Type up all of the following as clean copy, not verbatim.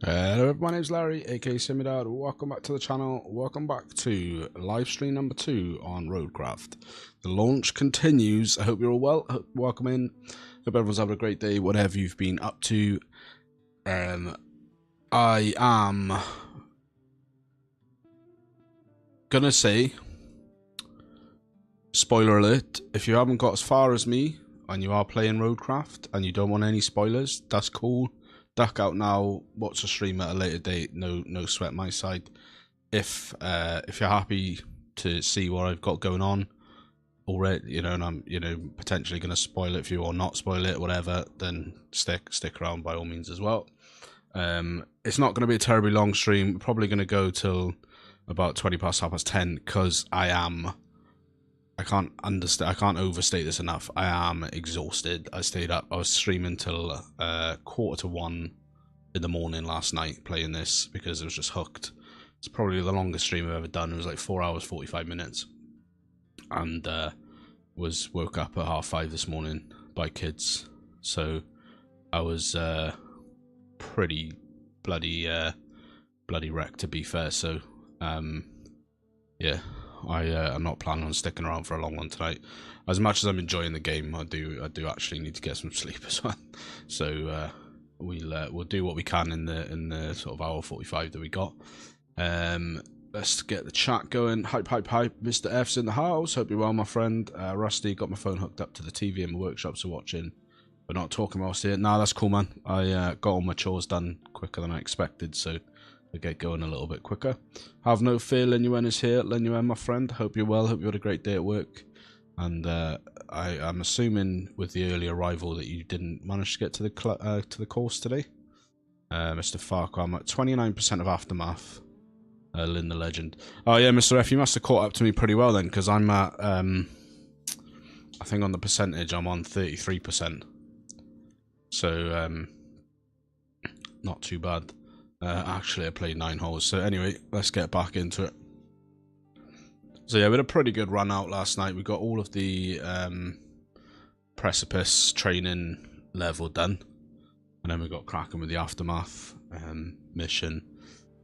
Hello, my name's Larry, aka Simudad. Welcome back to the channel. Welcome back to live stream number 2 on Roadcraft. The launch continues. I hope you're all well. Welcome in. Hope everyone's having a great day, whatever you've been up to. I am gonna say, spoiler alert, if you haven't got as far as me and you are playing Roadcraft and you don't want any spoilers, that's cool. Duck out now, watch the stream at a later date, no sweat my side. If you're happy to see what I've got going on already, and I'm potentially going to spoil it for you or not spoil it, whatever, then stick around by all means as well. It's not going to be a terribly long stream. We're probably going to go till about 20 past 10 because I can't overstate this enough. I am exhausted. I stayed up. I was streaming till 1:45 in the morning last night playing this because I was just hooked. It's probably the longest stream I've ever done. It was like 4 hours 45 minutes, and woke up at 5:30 this morning by kids. So I was pretty bloody wrecked, to be fair. So yeah. I'm not planning on sticking around for a long one tonight. As much as I'm enjoying the game, I do actually need to get some sleep as well. So we'll do what we can in the sort of hour 45 that we got. Let's get the chat going. Hype. Mr. F's in the house. Hope you're well, my friend. Rusty, got my phone hooked up to the TV in my workshop, so watching. But not talking whilst here. Nah, that's cool, man. I got all my chores done quicker than I expected, so we'll get going a little bit quicker. Have no fear, Linuen is here. Linuen, my friend, hope you're well. Hope you had a great day at work. And I'm assuming with the early arrival that you didn't manage to get to the course today. Mr. Farquhar, I'm at 29% of Aftermath. Lynn the Legend. Oh yeah, Mr. F, you must have caught up to me pretty well then, because I'm at, I think on the percentage I'm on 33%. So, not too bad. Actually, I played 9 holes. So anyway, let's get back into it. So yeah, we had a pretty good run out last night. We got all of the precipice training level done, and then we got cracking with the Aftermath mission.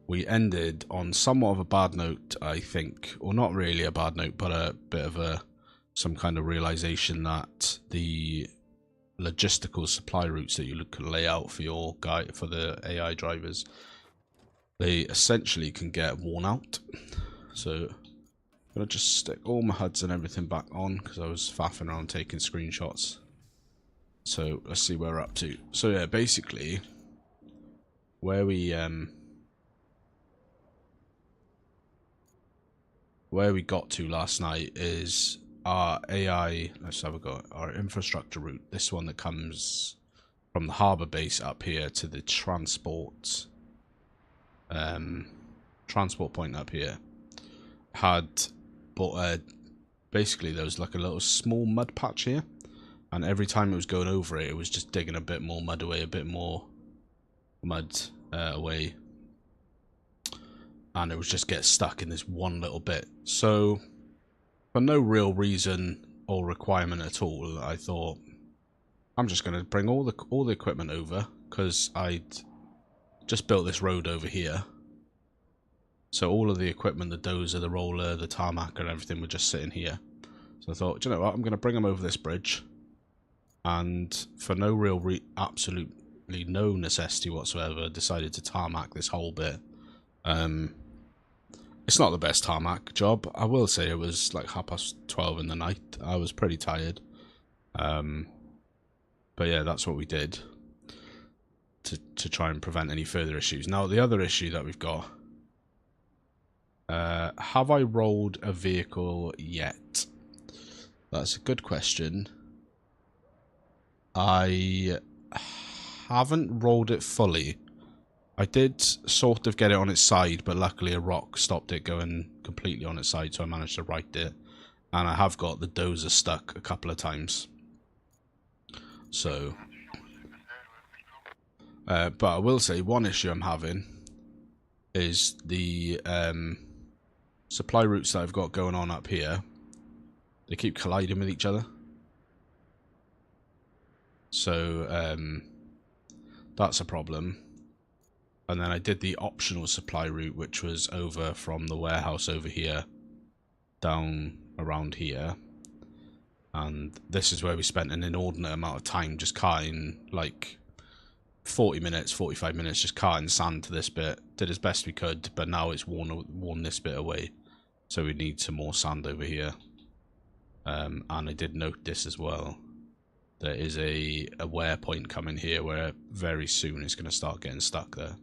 We ended on somewhat of a bad note, I think, or not really a bad note, but a bit of some kind of realization that the logistical supply routes that you can lay out for your for the AI drivers, they essentially can get worn out. So I'm gonna just stick all my HUDs and everything back on because I was faffing around taking screenshots. So let's see where we're up to. So yeah, basically where we got to last night is our AI, let's have a go, our infrastructure route, this one that comes from the harbour base up here to the transport point up here, had basically there was like a little small mud patch here, and every time it was going over it, it was just digging a bit more mud away, a bit more mud away, and it was just get stuck in this one little bit. So for no real reason or requirement at all, I thought I'm just going to bring all the equipment over, because I'd just built this road over here. So all of the equipment, the dozer, the roller, the tarmac and everything were just sitting here. So I thought, do you know what, I'm going to bring them over this bridge. And for no real absolutely no necessity whatsoever, decided to tarmac this whole bit. It's not the best tarmac job. I will say it was like 12:30 in the night. I was pretty tired. But yeah, that's what we did to try and prevent any further issues. Now, the other issue that we've got, have I rolled a vehicle yet? That's a good question. I haven't rolled it fully. I did sort of get it on its side, but luckily a rock stopped it going completely on its side, so I managed to right it. And I have got the dozer stuck a couple of times. So, but I will say one issue I'm having is the supply routes that I've got going on up here. They keep colliding with each other. So, that's a problem. And then I did the optional supply route, which was over from the warehouse over here, down around here. And this is where we spent an inordinate amount of time just carting, like, 40 minutes, 45 minutes, just carting sand to this bit. Did as best we could, but now it's worn this bit away. So we need some more sand over here. And I did note this as well. There is a wear point coming here where very soon it's going to start getting stuck there.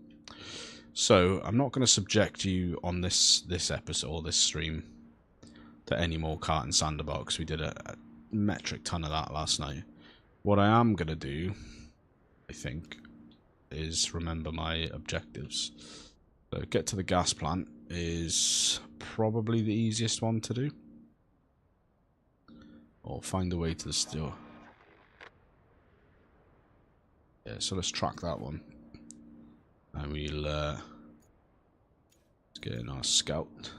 So I'm not going to subject you on this episode or this stream to any more cart and sander box. We did a metric ton of that last night. What I am going to do, I think, is remember my objectives. So get to the gas plant is probably the easiest one to do. Or find a way to the store. Yeah, so let's track that one. And we'll let's get in our scout.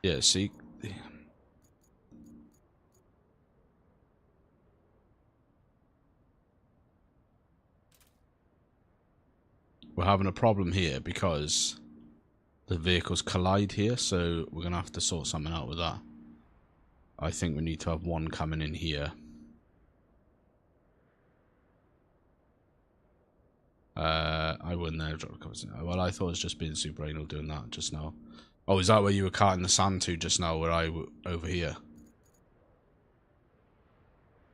Yeah, see, we're having a problem here because the vehicles collide here, so we're gonna have to sort something out with that. I think we need to have one coming in here. I wouldn't airdrop covers. Well, I thought it was just being super anal doing that just now. Oh, is that where you were carting the sand to just now, where I over here?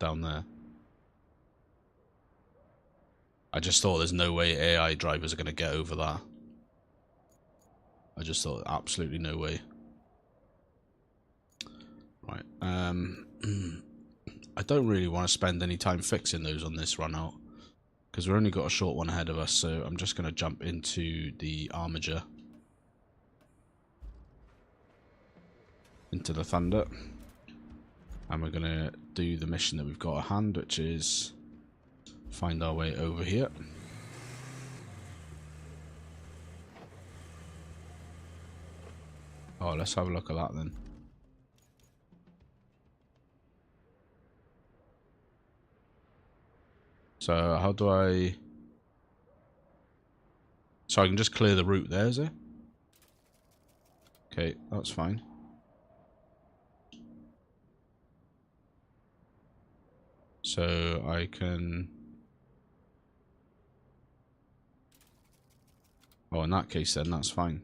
Down there. I just thought there's no way AI drivers are going to get over that. I just thought absolutely no way. Right. I don't really want to spend any time fixing those on this run out, because we've only got a short one ahead of us, so I'm just going to jump into the Armiger. Into the Thunder. And we're going to do the mission that we've got at hand, which is find our way over here. Oh, let's have a look at that then. So how do I... So I can just clear the route there, is it? Okay, that's fine. So I can... Oh, in that case then, that's fine.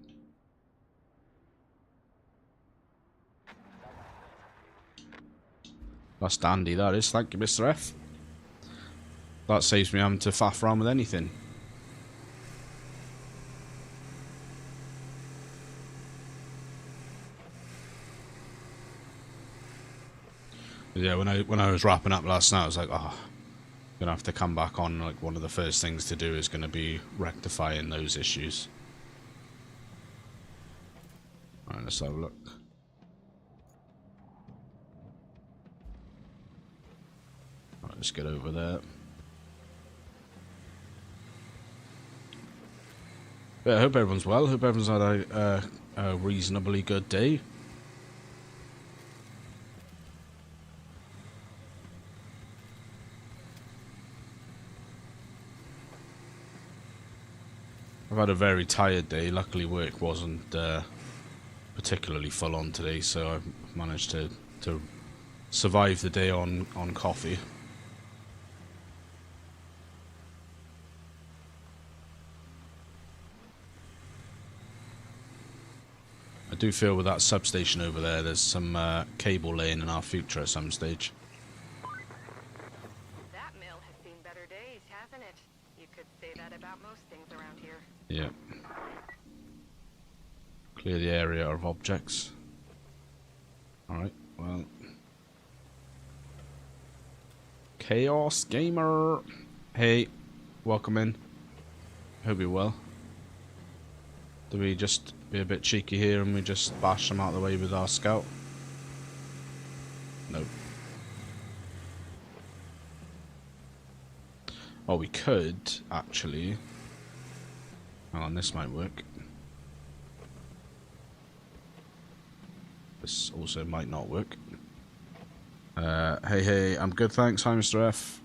That's dandy, that is. Thank you, Mr. F. That saves me having to faff around with anything. Yeah, when I was wrapping up last night, I was like, oh, I'm gonna have to come back on. Like, one of the first things to do is gonna be rectifying those issues. Alright, let's have a look. Alright, let's get over there. Yeah, I hope everyone's well. Hope everyone's had a reasonably good day. I've had a very tired day. Luckily, work wasn't particularly full on today, so I've managed to survive the day on coffee. I do feel with that substation over there, there's some cable laying in our future at some stage. That mill has seen better days, hasn't it? You could say that about most things around here. Yeah. Clear the area of objects. Alright, well. Chaos Gamer! Hey, welcome in. Hope you're well. Do we just be a bit cheeky here and we just bash them out of the way with our scout? Nope. Oh, we could, actually. Hang on, this might work. This also might not work. Hey, I'm good, thanks. Hi, Mr. F.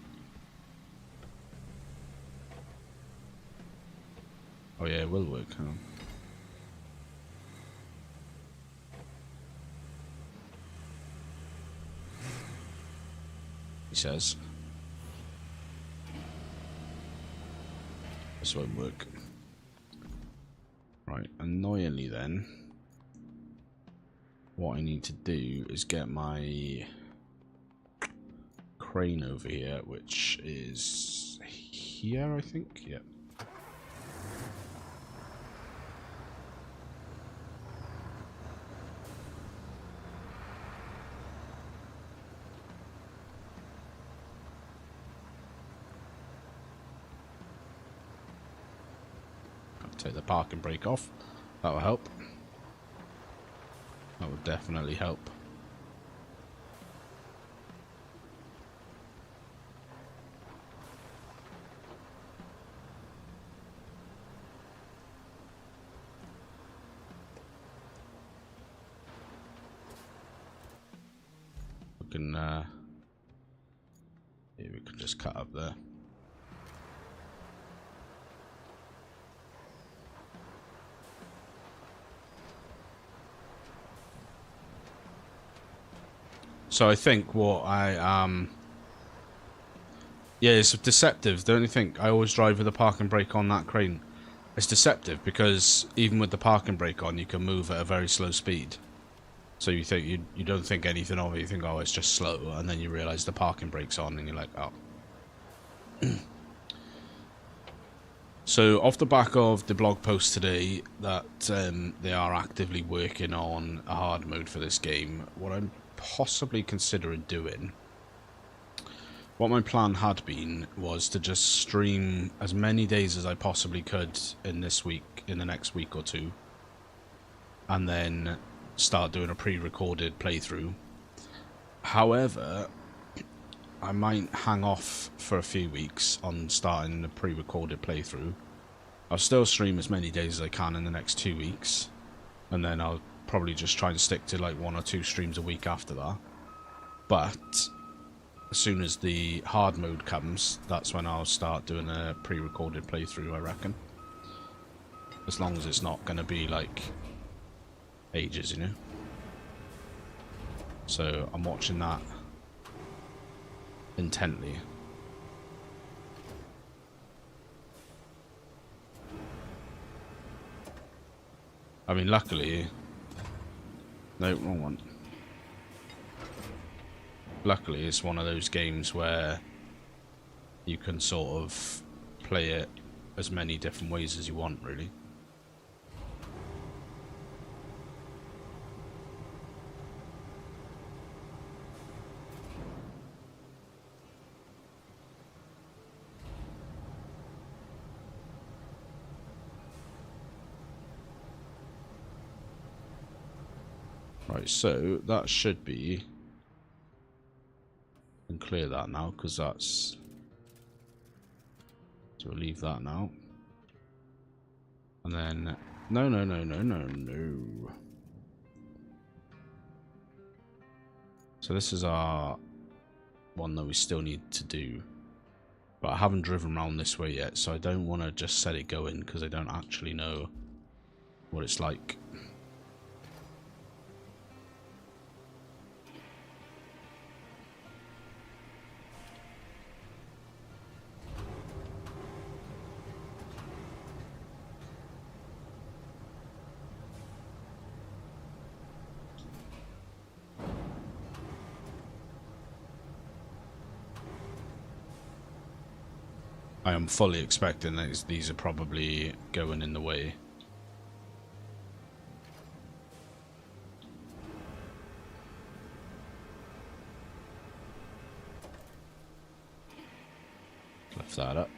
Oh yeah, it will work. Hang on. He says. This won't work. Right, annoyingly then, what I need to do is get my crane over here, which is here, I think. Yep. Take the parking brake off. That will help. That would definitely help. We can yeah, we can just cut up there. So I think what I yeah, it's deceptive, don't you think? I always drive with the parking brake on that crane. It's deceptive because even with the parking brake on, you can move at a very slow speed. So you think you don't think anything of it. You think, oh, it's just slow, and then you realise the parking brake's on, and you're like, oh. So off the back of the blog post today that they are actively working on a hard mode for this game, what I'm possibly considering doing, what my plan had been, was to just stream as many days as I possibly could in this week, in the next week or two, and then start doing a pre-recorded playthrough. However, I might hang off for a few weeks on starting the pre-recorded playthrough. I'll still stream as many days as I can in the next 2 weeks, and then I'll probably just try and stick to like 1 or 2 streams a week after that. But as soon as the hard mode comes, that's when I'll start doing a pre-recorded playthrough, I reckon. As long as it's not going to be like ages, you know. So I'm watching that intently. I mean, luckily... No, wrong one. Luckily, it's one of those games where you can sort of play it as many different ways as you want, really. Right, so that should be... I can clear that now, because that's... So we'll leave that now. And then... No. So this is our one that we still need to do. But I haven't driven around this way yet, so I don't want to just set it going, because I don't actually know what it's like. I am fully expecting that these are probably going in the way. Lift that up.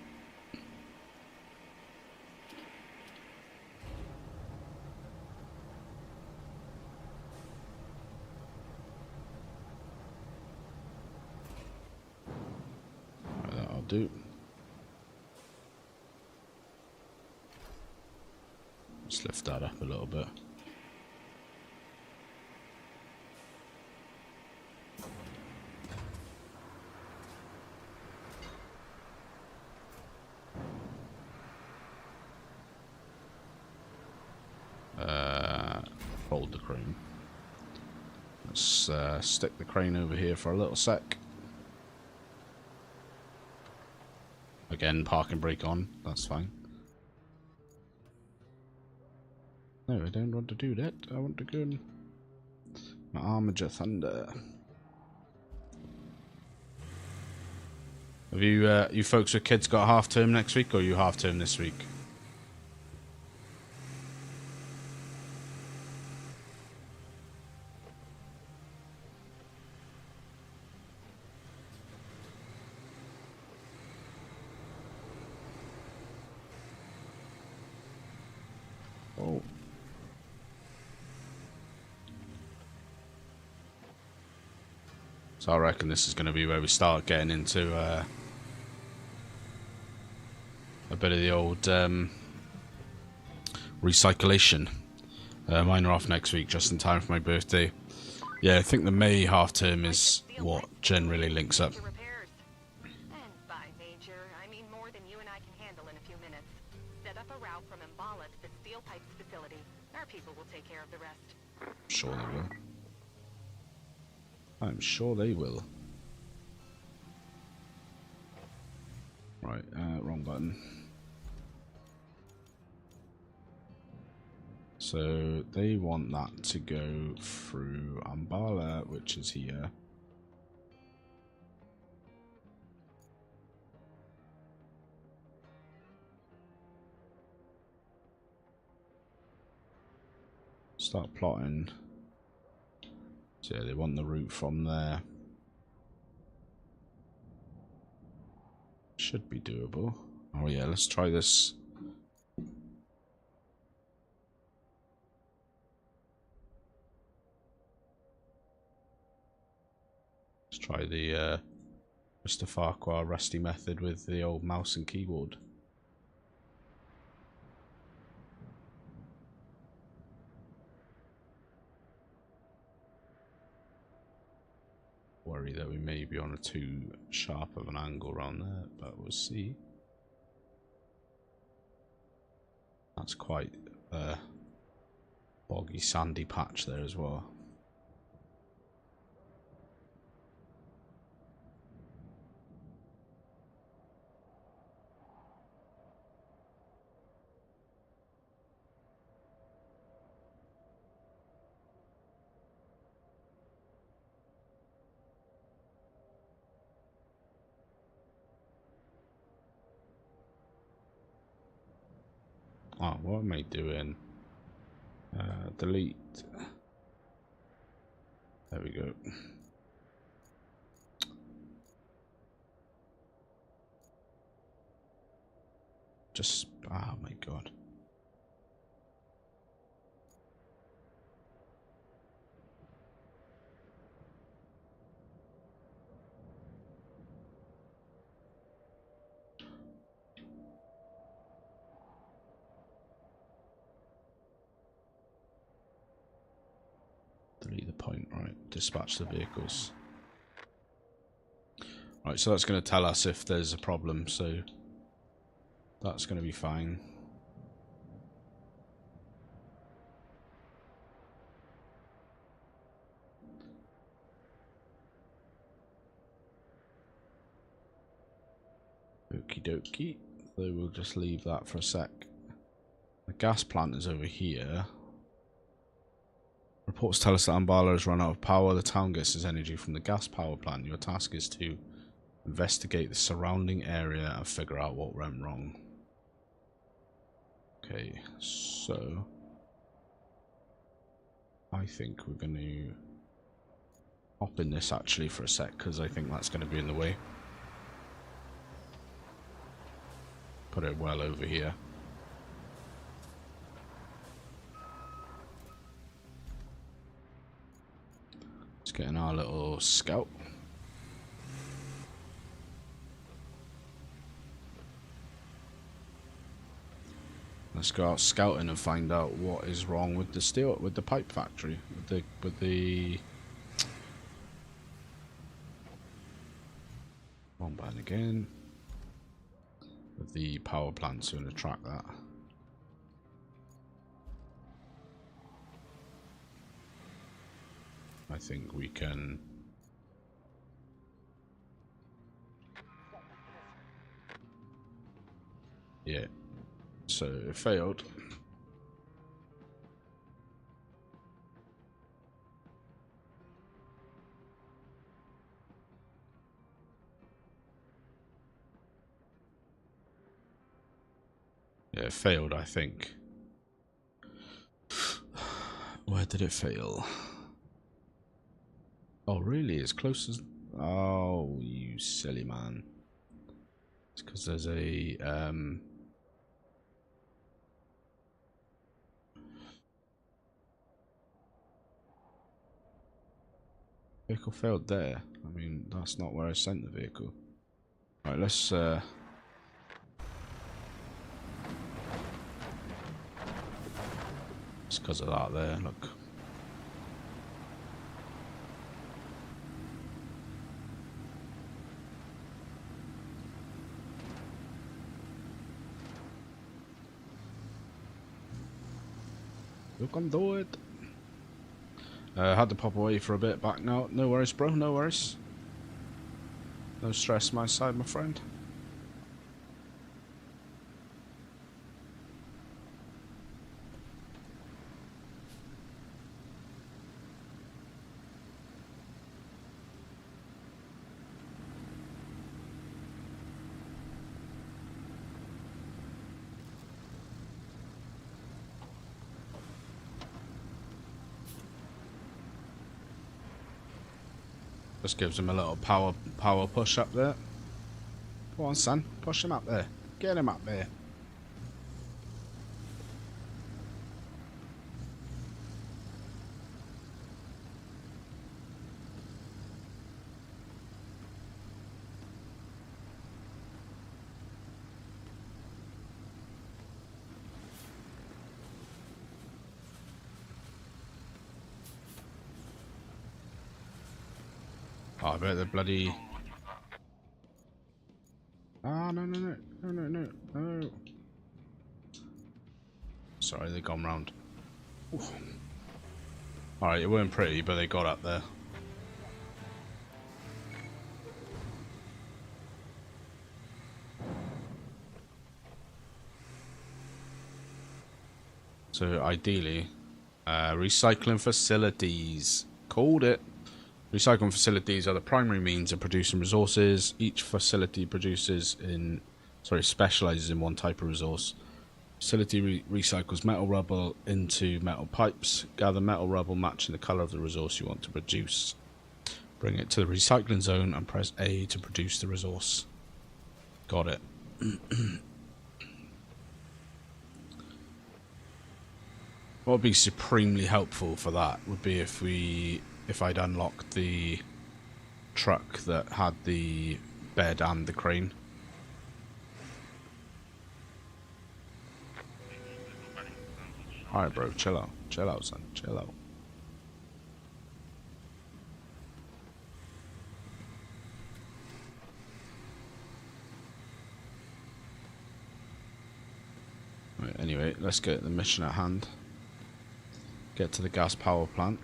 Right, that'll do. Let's lift that up a little bit. controlled the crane. Let's stick the crane over here for a little sec. Again, parking brake on, that's fine. No, I don't want to do that. I want to go in my Armature Thunder. Have you folks with kids got half term next week, or are you half term this week? Oh. So I reckon this is going to be where we start getting into a bit of the old recyclation. Mine are off next week, just in time for my birthday. Yeah, I think the May half term is what generally links up. And by major, I mean more than you and I can handle in a few minutes. Set up a route from Mbala to the steel pipes facility. Our people will take care of the rest. Sure they will. I'm sure they will. Right, wrong button. So they want that to go through Mbala, which is here. Start plotting. So yeah, they want the route from there. Should be doable. Oh yeah, let's try this. Let's try the Mr. Farquhar Rusty method with the old mouse and keyboard. Worry that we may be on a too sharp of an angle around there, but we'll see. That's quite a boggy, sandy patch there as well. Oh, what am I doing? Delete. There we go. Just, oh my god. Delete the point, right? Dispatch the vehicles. Right, so that's going to tell us if there's a problem, so that's going to be fine. Okie dokie. So we'll just leave that for a sec. The gas plant is over here. Reports tell us that Mbala has run out of power. The town gets its energy from the gas power plant. Your task is to investigate the surrounding area and figure out what went wrong. Okay, so I think we're going to hop in this actually for a sec, because I think that's going to be in the way. Put it well over here. Let's get in our little scout. Let's go out scouting and find out what is wrong with the steel, with the pipe factory, with the wrong button again. With the power plant, so I'm going to track that. I think we can... Yeah. So it failed. Yeah, it failed, I think. Where did it fail? Oh, really? As close as... Oh, you silly man. It's because there's a... Vehicle failed there. I mean, that's not where I sent the vehicle. Right, let's... It's because of that there, look. You can do it. Had to pop away for a bit, back now. No worries, bro, no worries. No stress my side, my friend. Just gives him a little power push up there. Go on, son. Push him up there. Get him up there. Oh, I bet the bloody... Ah, no. Sorry, they've gone round. Alright, it weren't pretty, but they got up there. So, ideally, recycling facilities. Called it. Recycling facilities are the primary means of producing resources. Each facility specializes in one type of resource. Facility recycles metal rubble into metal pipes. Gather metal rubble matching the color of the resource you want to produce. Bring it to the recycling zone and press A to produce the resource. Got it. What would be supremely helpful for that would be if I'd unlocked the truck that had the bed and the crane. Alright, bro, chill out. Chill out, son. Chill out. Right, anyway, let's get the mission at hand. Get to the gas power plant.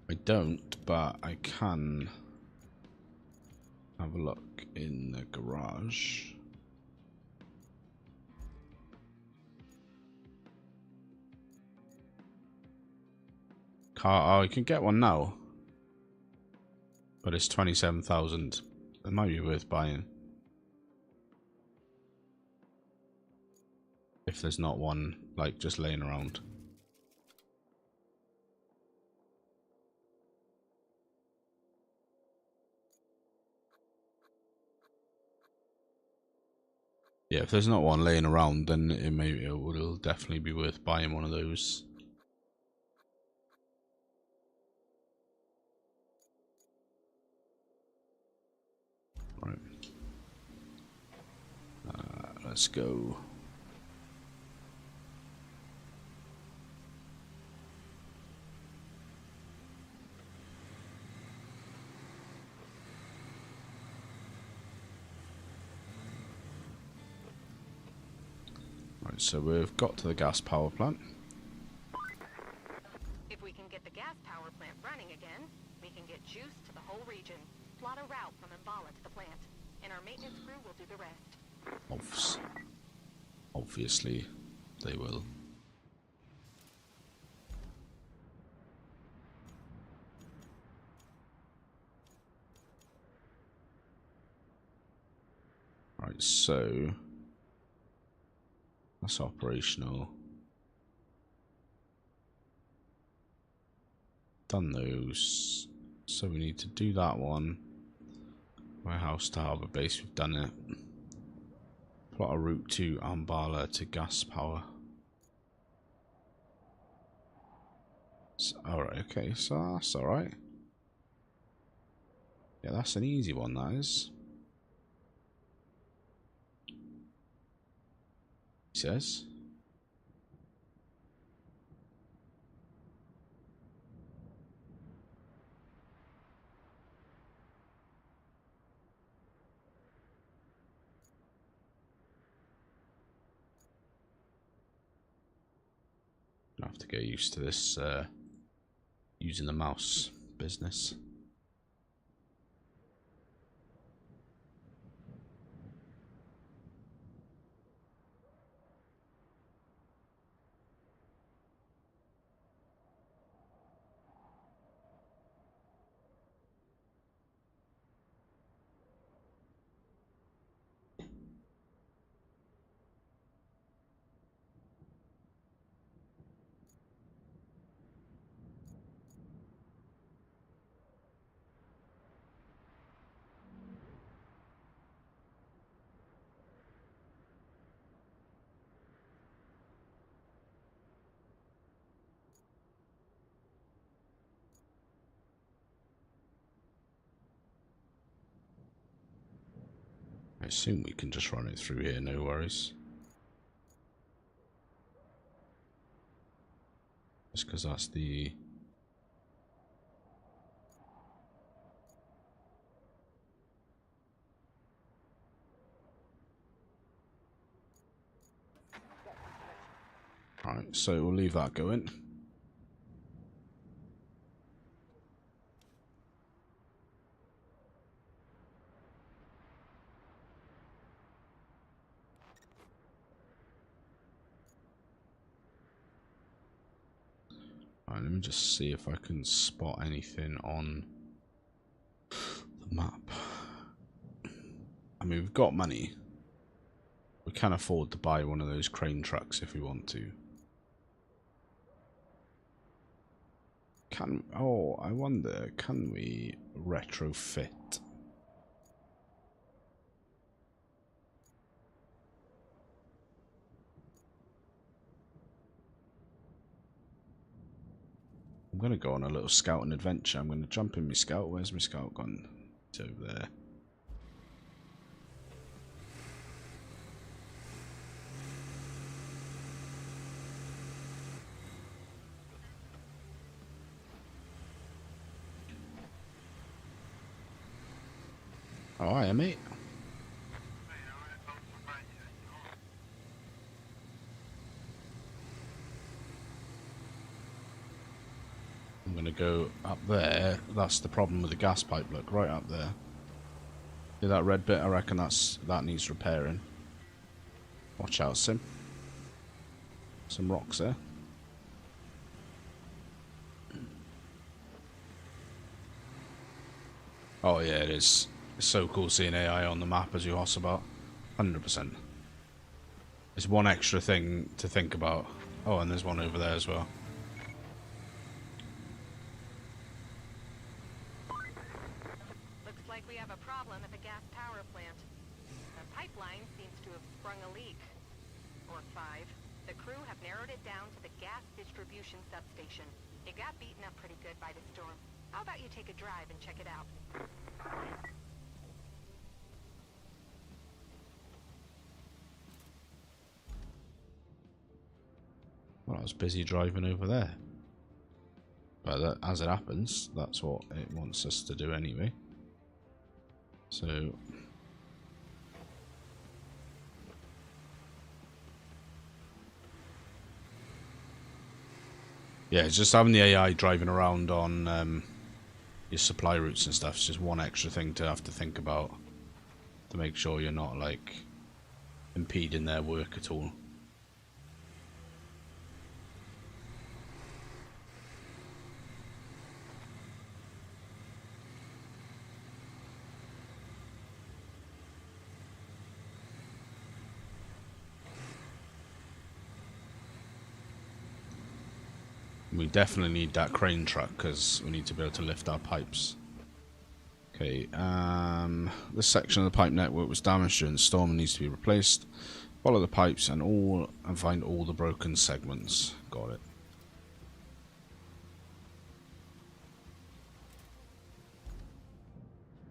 I don't, but I can have a look in the garage. Oh, you can get one now, but it's 27,000. It might be worth buying if there's not one like just laying around. Yeah, if there's not one laying around, then it'll definitely be worth buying one of those. Let's go. Right, so we've got to the gas power plant. If we can get the gas power plant running again, we can get juice to the whole region. Plot a route from Mbala to the plant, and our maintenance crew will do the rest. Obviously, they will. Right, so that's operational. Done those. So we need to do that one. Warehouse to harbour base, we've done it. Plot a route to Ambala to gas power. Alright, okay, so that's alright. Yeah, that's an easy one, that is. He says. I have to get used to this using the mouse business. I assume we can just run it through here, no worries. Just because that's the... Alright, so we'll leave that going. Alright, let me just see if I can spot anything on the map. I mean, we've got money. We can afford to buy one of those crane trucks if we want to. Oh, I wonder, can we retrofit? I'm going to go on a little scouting adventure. I'm going to jump in my scout. Where's my scout gone? It's over there. Oh, hiya, mate. I'm going to go up there. That's the problem with the gas pipe, look, right up there. See that red bit? I reckon that needs repairing. Watch out, Sim. Some rocks there. Oh yeah, it is. It's so cool seeing AI on the map as you hoss about. 100%. It's one extra thing to think about. Oh, and there's one over there as well. Looks like we have a problem at the gas power plant. The pipeline seems to have sprung a leak. Or 5. The crew have narrowed it down to the gas distribution substation. It got beaten up pretty good by the storm. How about you take a drive and check it out? Well, I was busy driving over there. But that, as it happens, that's what it wants us to do anyway. So... yeah, it's just having the AI driving around on your supply routes and stuff. It's just one extra thing to have to think about. To make sure you're not, like, impeding their work at all. We definitely need that crane truck because we need to be able to lift our pipes. Okay, this section of the pipe network was damaged during the storm and needs to be replaced. Follow the pipes and find all the broken segments. Got it.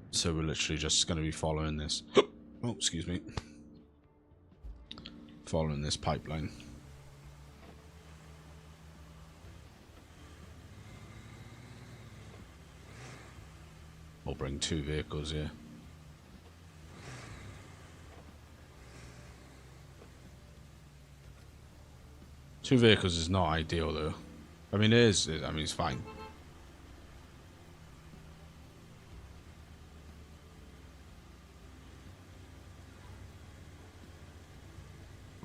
So we're literally just going to be following this. Oh, excuse me. Following this pipeline. We'll bring 2 vehicles here. Two vehicles is not ideal though. I mean, it is. I mean, it's fine.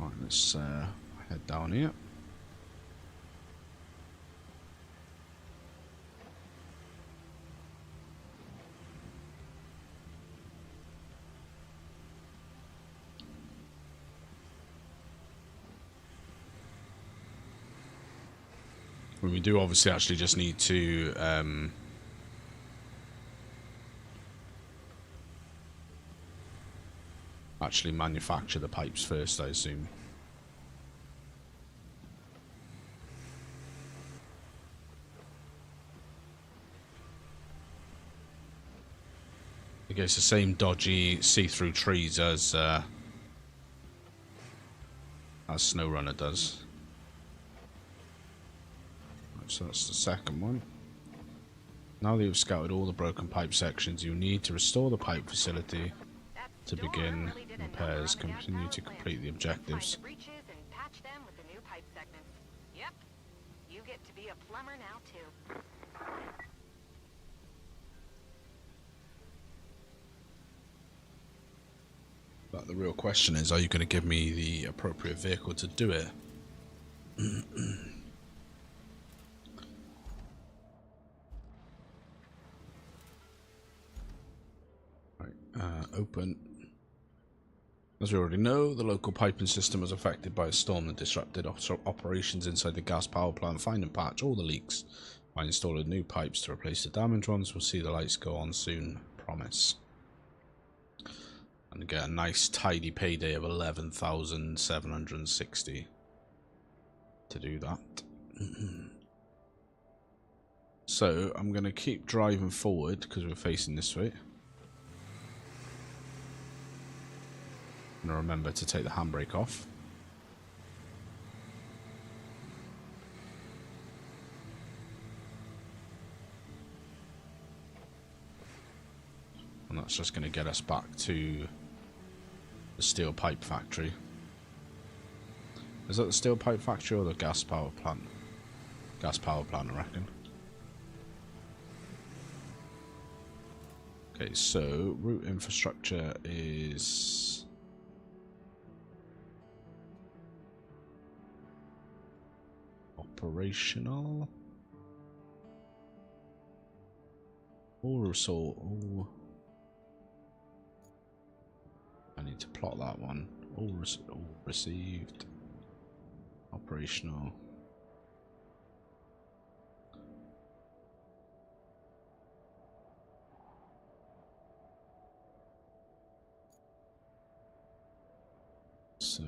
Alright, let's head down here. We do obviously actually just need to actually manufacture the pipes first, I assume. I guess the same dodgy see-through trees as SnowRunner does. So that's the second one. Now that you've scouted all the broken pipe sections, you need to restore the pipe facility to begin repairs. Continue to complete the objectives. Yep. You get to be a plumber now too. But the real question is, are you going to give me the appropriate vehicle to do it? Open. As we already know, the local piping system was affected by a storm that disrupted operations inside the gas power plant. Find and patch all the leaks by installing new pipes to replace the damaged ones. We'll see the lights go on soon, promise. And get a nice tidy payday of 11,760 to do that. So I'm going to keep driving forward because we're facing this way. And remember to take the handbrake off. And that's just going to get us back to the steel pipe factory. Is that the steel pipe factory or the gas power plant? Gas power plant, I reckon. Okay, so route infrastructure is... operational. All I need to plot that one. All received. Operational. So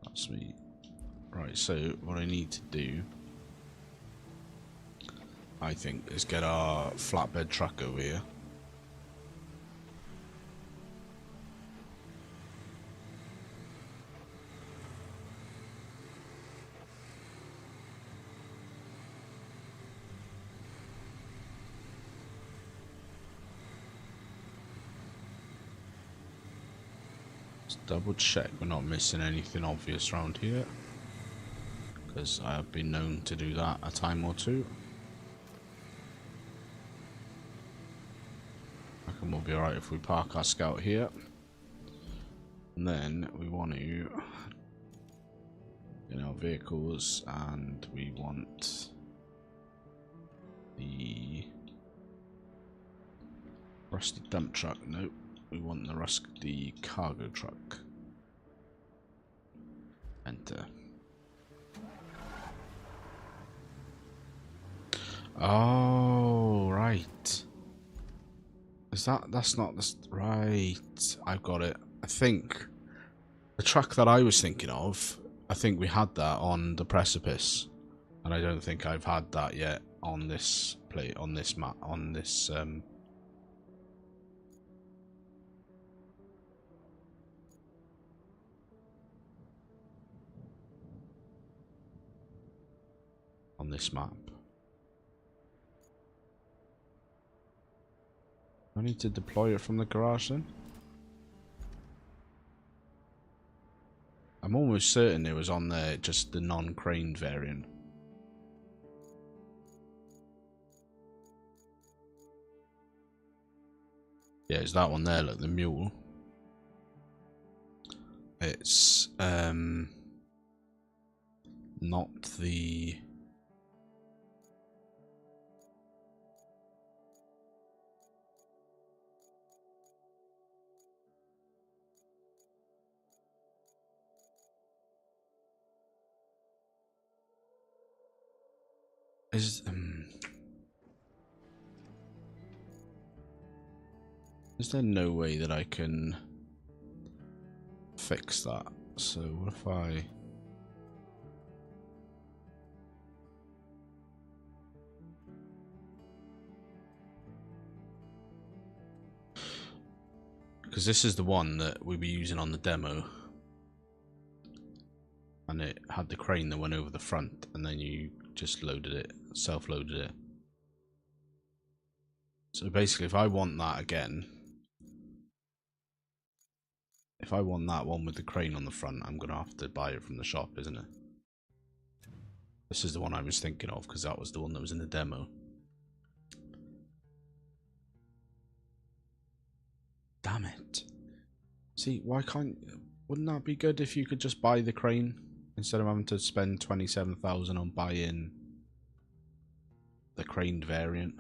that's me. Right, so what I need to do, I think, is get our flatbed truck over here. Let's double check we're not missing anything obvious around here, because I have been known to do that a time or two. I reckon we'll be alright if we park our scout here. And then we want to in our vehicles, and we want the rusty dump truck. No, we want the rusty cargo truck. Enter. Oh, right. Is that's not the right? I've got it. I think the truck that I was thinking of, I think we had that on the precipice, and I don't think I've had that yet on this plate, on this map, on this on this map. I need to deploy it from the garage then. I'm almost certain it was on there, just the non-craned variant. Yeah, it's that one there, look, the mule. It's not the is there no way that I can fix that? So what if I because this is the one that we'll be using on the demo, and it had the crane that went over the front, and then you just loaded it, self-loaded it. So basically, if I want that again, if I want that one with the crane on the front, I'm gonna have to buy it from the shop, isn't it? This is the one I was thinking of, because that was the one that was in the demo. Damn it. See, why can't... Wouldn't that be good if you could just buy the crane instead of having to spend 27,000 on buying the craned variant?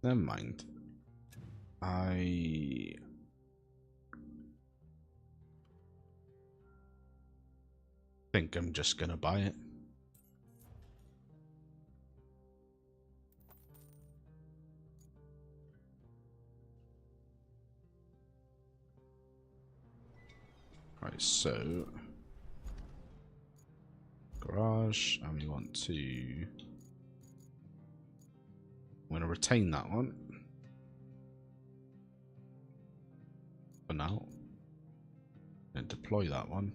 Never mind. I think I'm just gonna buy it. Right, so garage, and we want to... I'm going to retain that one for now, and deploy that one.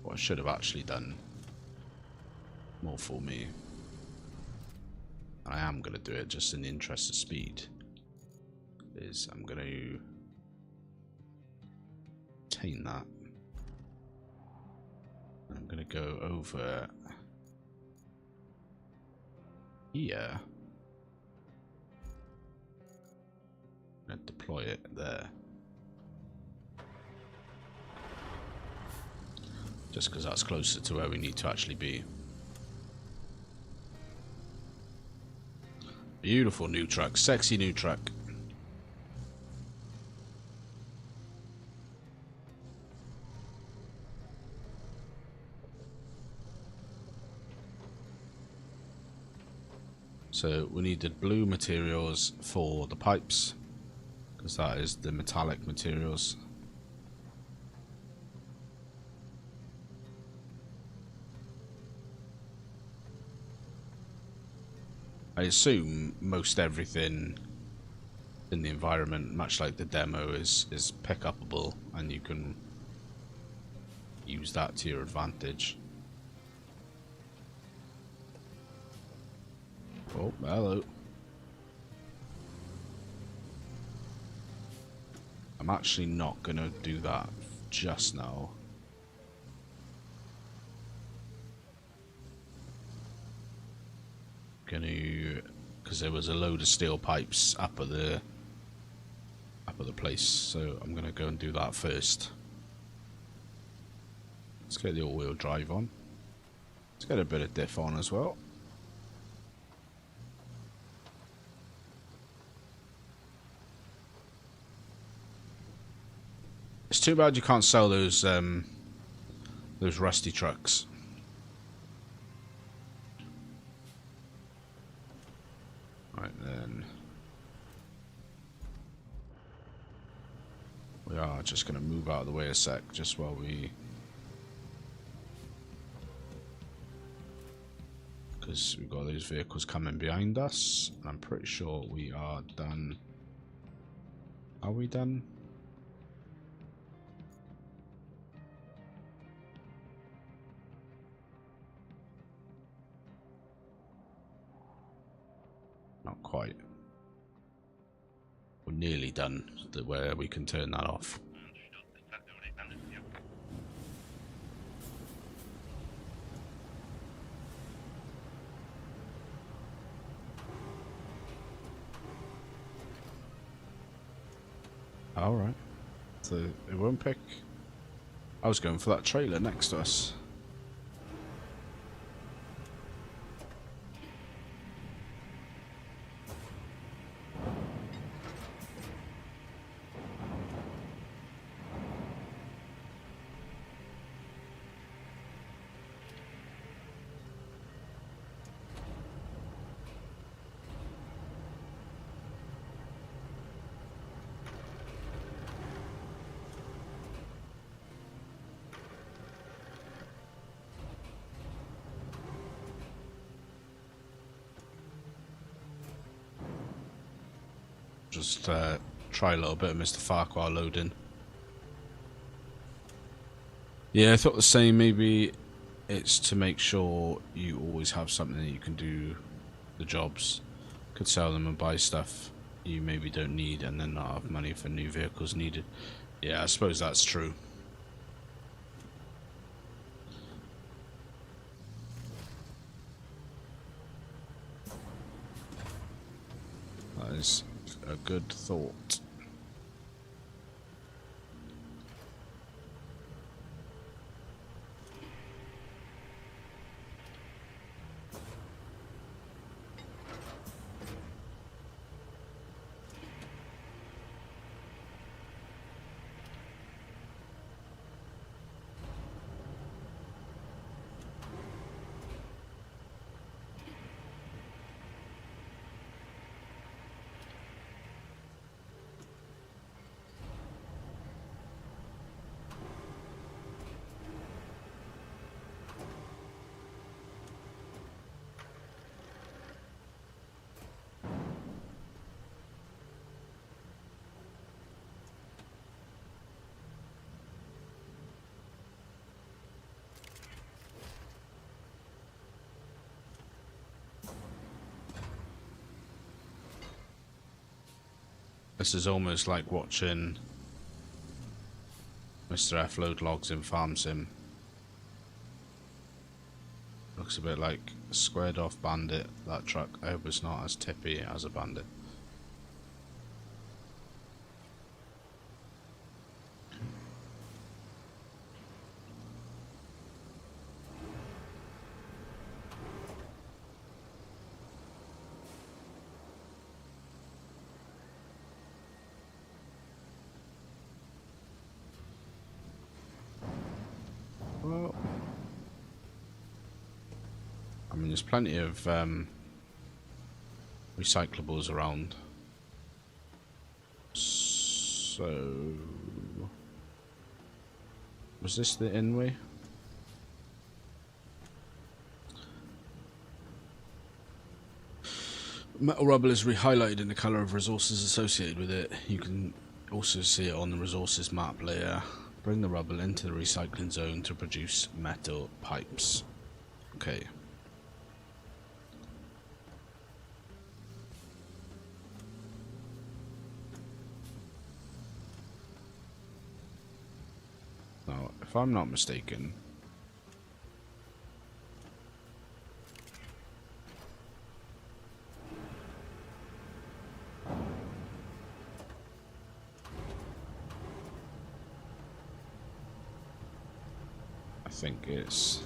What I should have actually done more for me, I am going to do it just in the interest of speed, is I'm going to retain that. I'm going to go over here and deploy it there. Just because that's closer to where we need to actually be. Beautiful new truck, sexy new truck. So we needed blue materials for the pipes, because that is the metallic materials. I assume most everything in the environment, much like the demo, is pick-upable, and you can use that to your advantage. Oh, hello. I'm actually not gonna do that just now. Because there was a load of steel pipes up at the place, so I'm gonna go and do that first. Let's get the all-wheel drive on. Let's get a bit of diff on as well. It's too bad you can't sell those rusty trucks. Right then. We are just going to move out of the way a sec, just while we... Because we've got those vehicles coming behind us. And I'm pretty sure we are done. Are we done? Not quite. We're nearly done where we can turn that off. Alright. So it won't pick. I was going for that trailer next to us. Just try a little bit of Mr. Farquhar loading. Yeah, I thought the same. Maybe it's to make sure you always have something that you can do the jobs. Could sell them and buy stuff you maybe don't need and then not have money for new vehicles needed. Yeah, I suppose that's true. That is a good thought. This is almost like watching Mr. F load logs in Farm Sim. Looks a bit like a squared off bandit, that truck. I hope it's not as tippy as a bandit. Well, I mean, there's plenty of recyclables around. So, was this the in way? Metal rubble is re-highlighted in the colour of resources associated with it. You can also see it on the resources map layer Bring the rubble into the recycling zone to produce metal pipes. Okay. Now, if I'm not mistaken, I think it's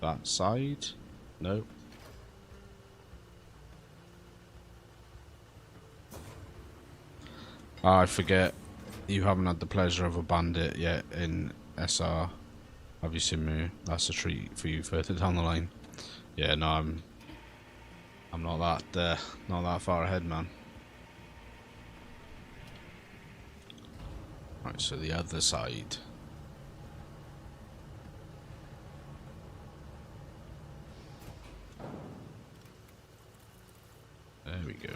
that side. No. I forget. You haven't had the pleasure of a bandit yet in SR. Have you, Simu? That's a treat for you further down the line. Yeah, no, I'm not that far ahead, man. Right, so the other side. There we go.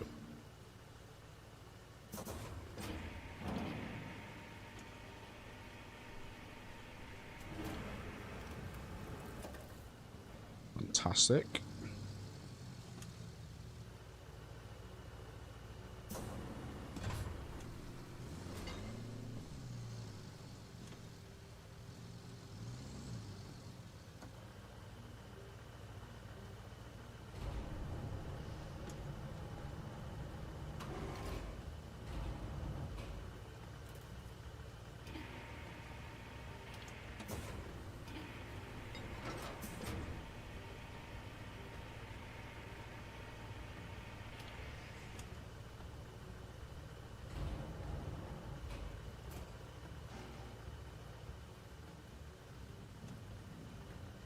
Fantastic.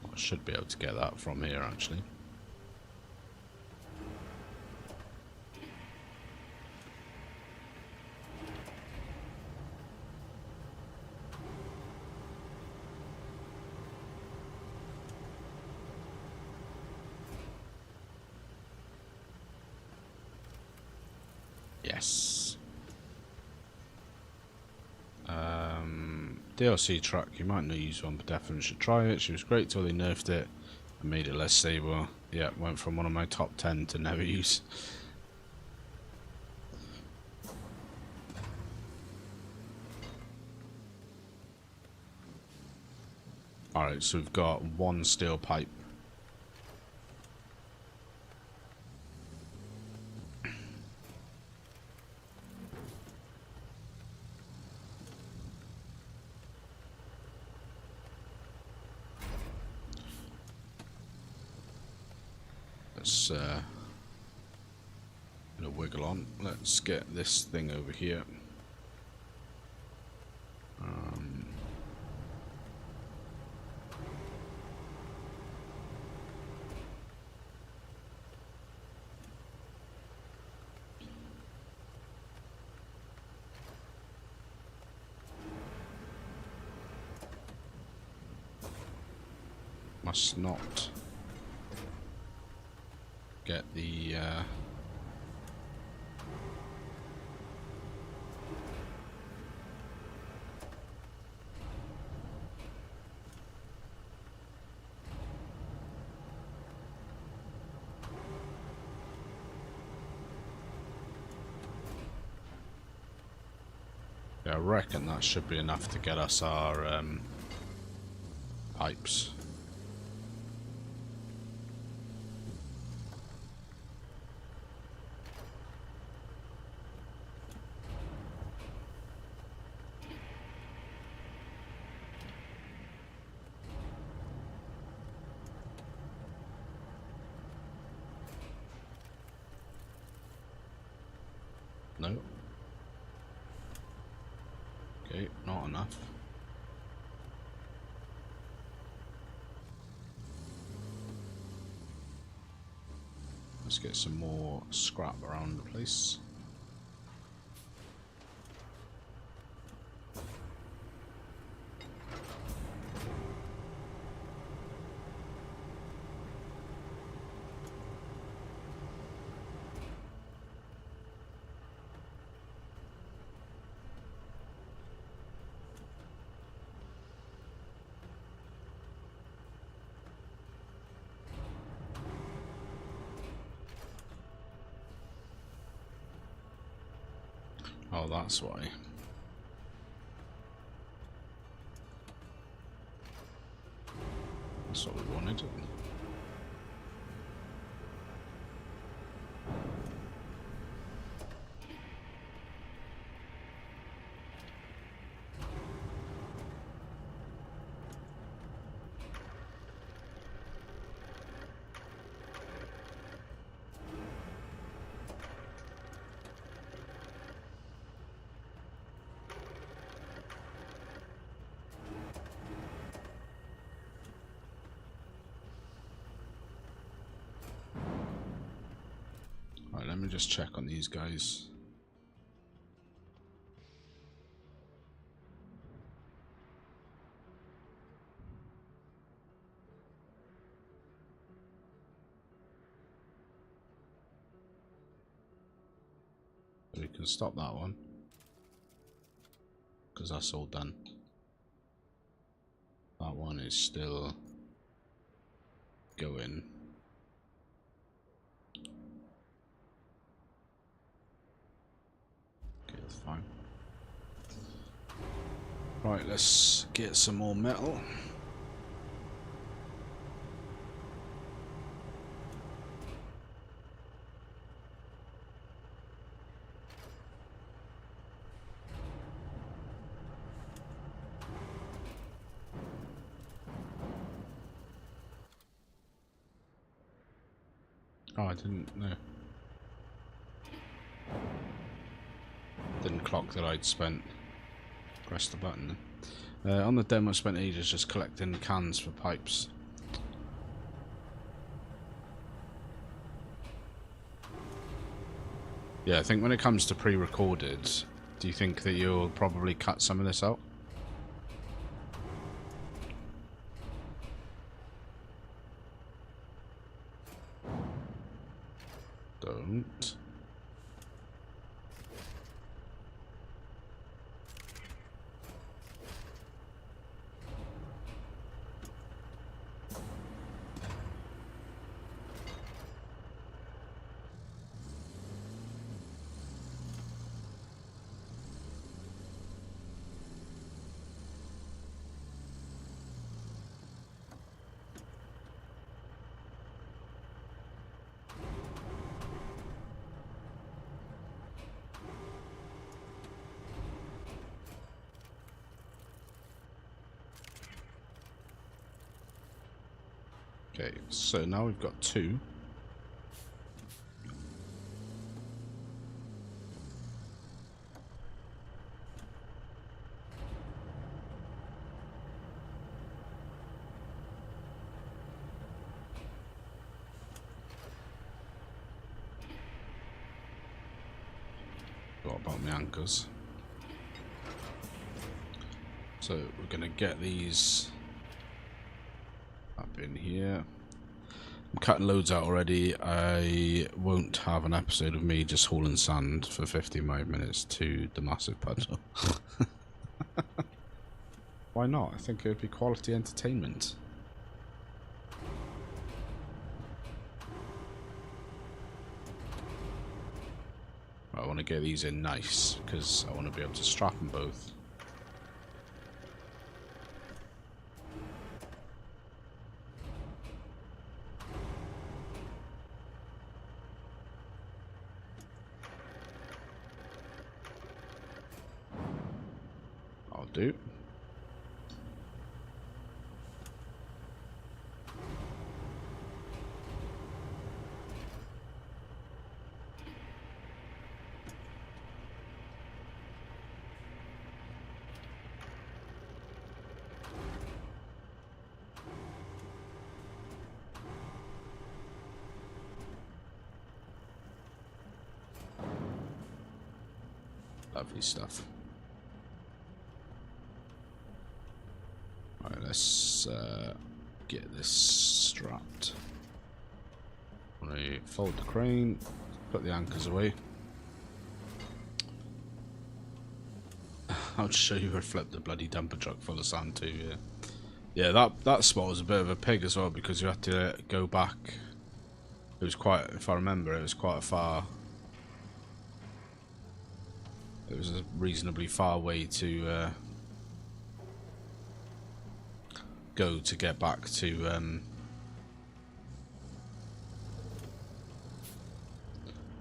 I should be able to get that from here, actually. Yes. DLC truck, you might not use one, but definitely should try it. She was great till they nerfed it and made it less stable. Yeah, went from one of my top 10 to never use. Alright, so we've got one steel pipe. Let's gonna wiggle on. Let's get this thing over here. Must not get the yeah, I reckon that should be enough to get us our pipes. No. Okay, not enough. Let's get some more scrap around the place. Oh, that's why. That's what we wanted. Alright, let me just check on these guys. We can stop that one, because that's all done. That one is still going. Okay, that's fine. Right, let's get some more metal. Oh, I didn't know. Didn't clock that I'd pressed the button. On the demo, I spent ages just collecting cans for pipes. Yeah, I think when it comes to pre-recorded, do you think that you'll probably cut some of this out? Don't. Okay, so now we've got two. What about my anchors? So we're gonna get these up in here. I'm cutting loads out already. I won't have an episode of me just hauling sand for 55 minutes to the massive puddle. Why not? I think it would be quality entertainment. I want to get these in nice because I want to be able to strap them both. I'll do. Lovely stuff. Alright, let's get this strapped. I'm gonna fold the crane, put the anchors away. I'll show you where I flipped the bloody dumper truck full of sand too, yeah. Yeah, that spot was a bit of a pig as well because you had to go back. It was quite, if I remember, it was quite a far It was a reasonably far way to go to get back to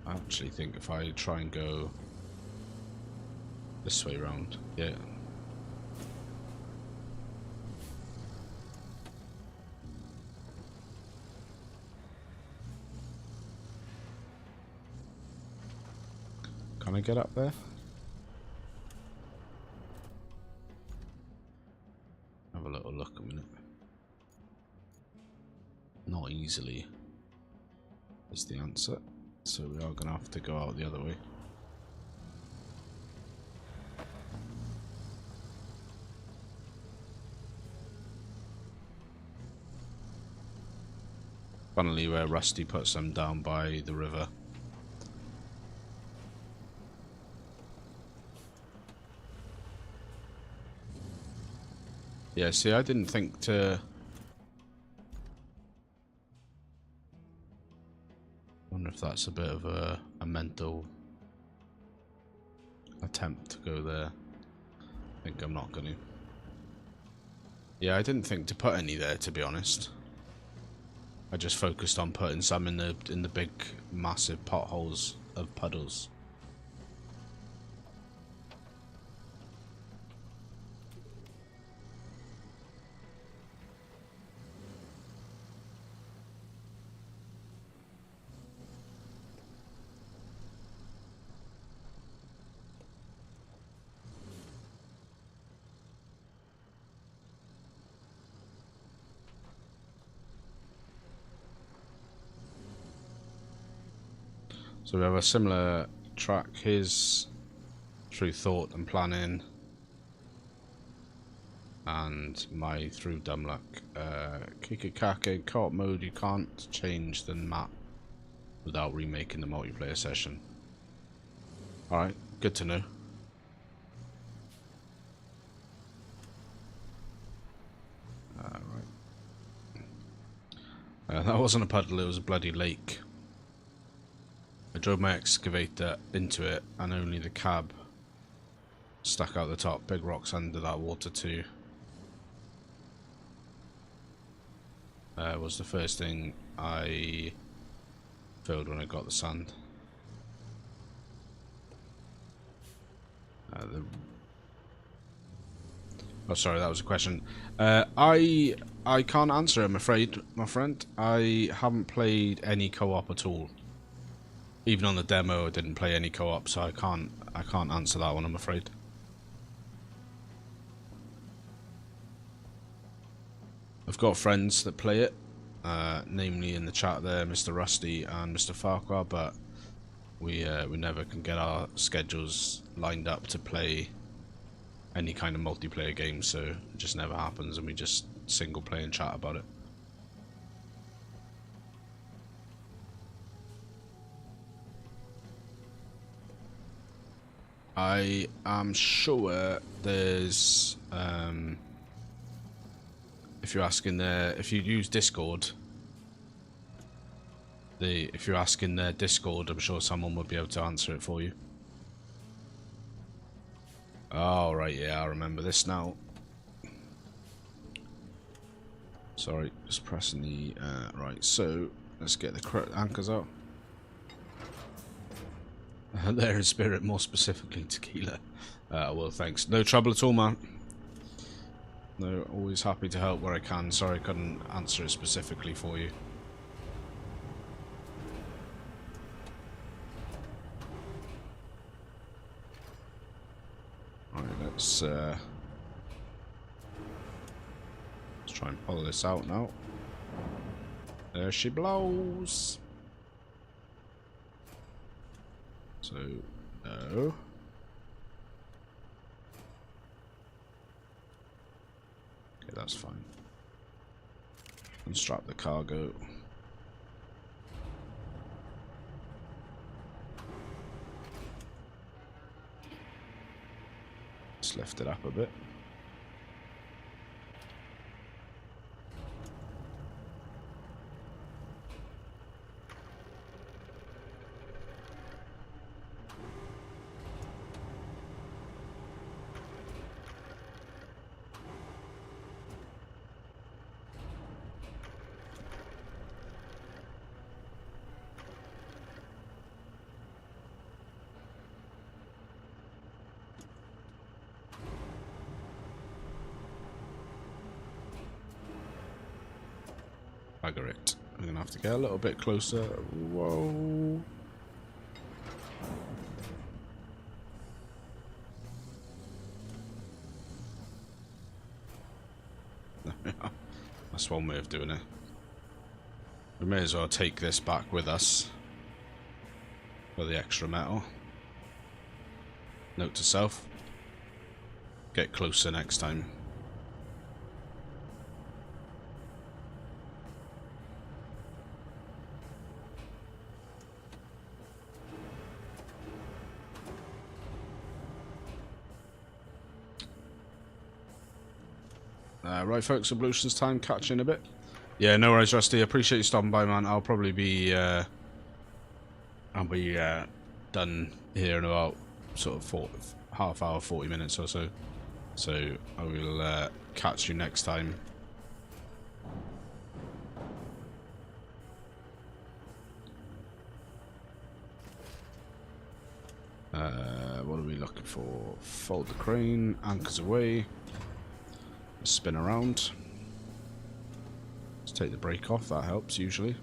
I actually think if I try and go this way around, yeah. Can I get up there? Have a little look a minute. Not easily is the answer, so we are going to have to go out the other way. Funnily, where Rusty puts them down by the river. Yeah, see, I didn't think to... wonder if that's a bit of a mental attempt to go there. I think I'm not going to. Yeah, I didn't think to put any there, to be honest. I just focused on putting some in the big, massive potholes of puddles. So we have a similar track. Here's through thought and planning, and my through dumb luck. Kikikake co-op mode, you can't change the map without remaking the multiplayer session. Alright, good to know. That wasn't a puddle, it was a bloody lake. I drove my excavator into it and only the cab stuck out the top. Big rocks under that water too. Was the first thing I filled when I got the sand. Oh, sorry, that was a question. I can't answer, I'm afraid, my friend. I haven't played any co-op at all. Even on the demo, I didn't play any co-op, so I can't answer that one, I'm afraid. I've got friends that play it, namely in the chat there, Mr. Rusty and Mr. Farquhar, but we never can get our schedules lined up to play any kind of multiplayer game, so it just never happens, and we just single play and chat about it. I am sure there's if you're asking there, if you use Discord, if you're asking their Discord, I'm sure someone would be able to answer it for you. Oh right, yeah, I remember this now. Sorry, just pressing the right. So let's get the correct anchors out. There in spirit, more specifically tequila. Well, thanks. No trouble at all, man. No, always happy to help where I can. Sorry I couldn't answer it specifically for you. Alright, let's try and pull this out now. There she blows. So, no. Okay, that's fine. Unstrap the cargo. Let's lift it up a bit. Bugger it. I'm going to have to get a little bit closer. Whoa. That's one way of doing it. We may as well take this back with us for the extra metal. Note to self, get closer next time. Right folks, ablutions time, catch you in a bit. Yeah, no worries Rusty, I appreciate you stopping by, man. I'll probably be done here in about sort of half hour, 40 minutes or so. So I will catch you next time. What are we looking for? Fold the crane, anchors away, spin around. Let's take the brake off, that helps usually.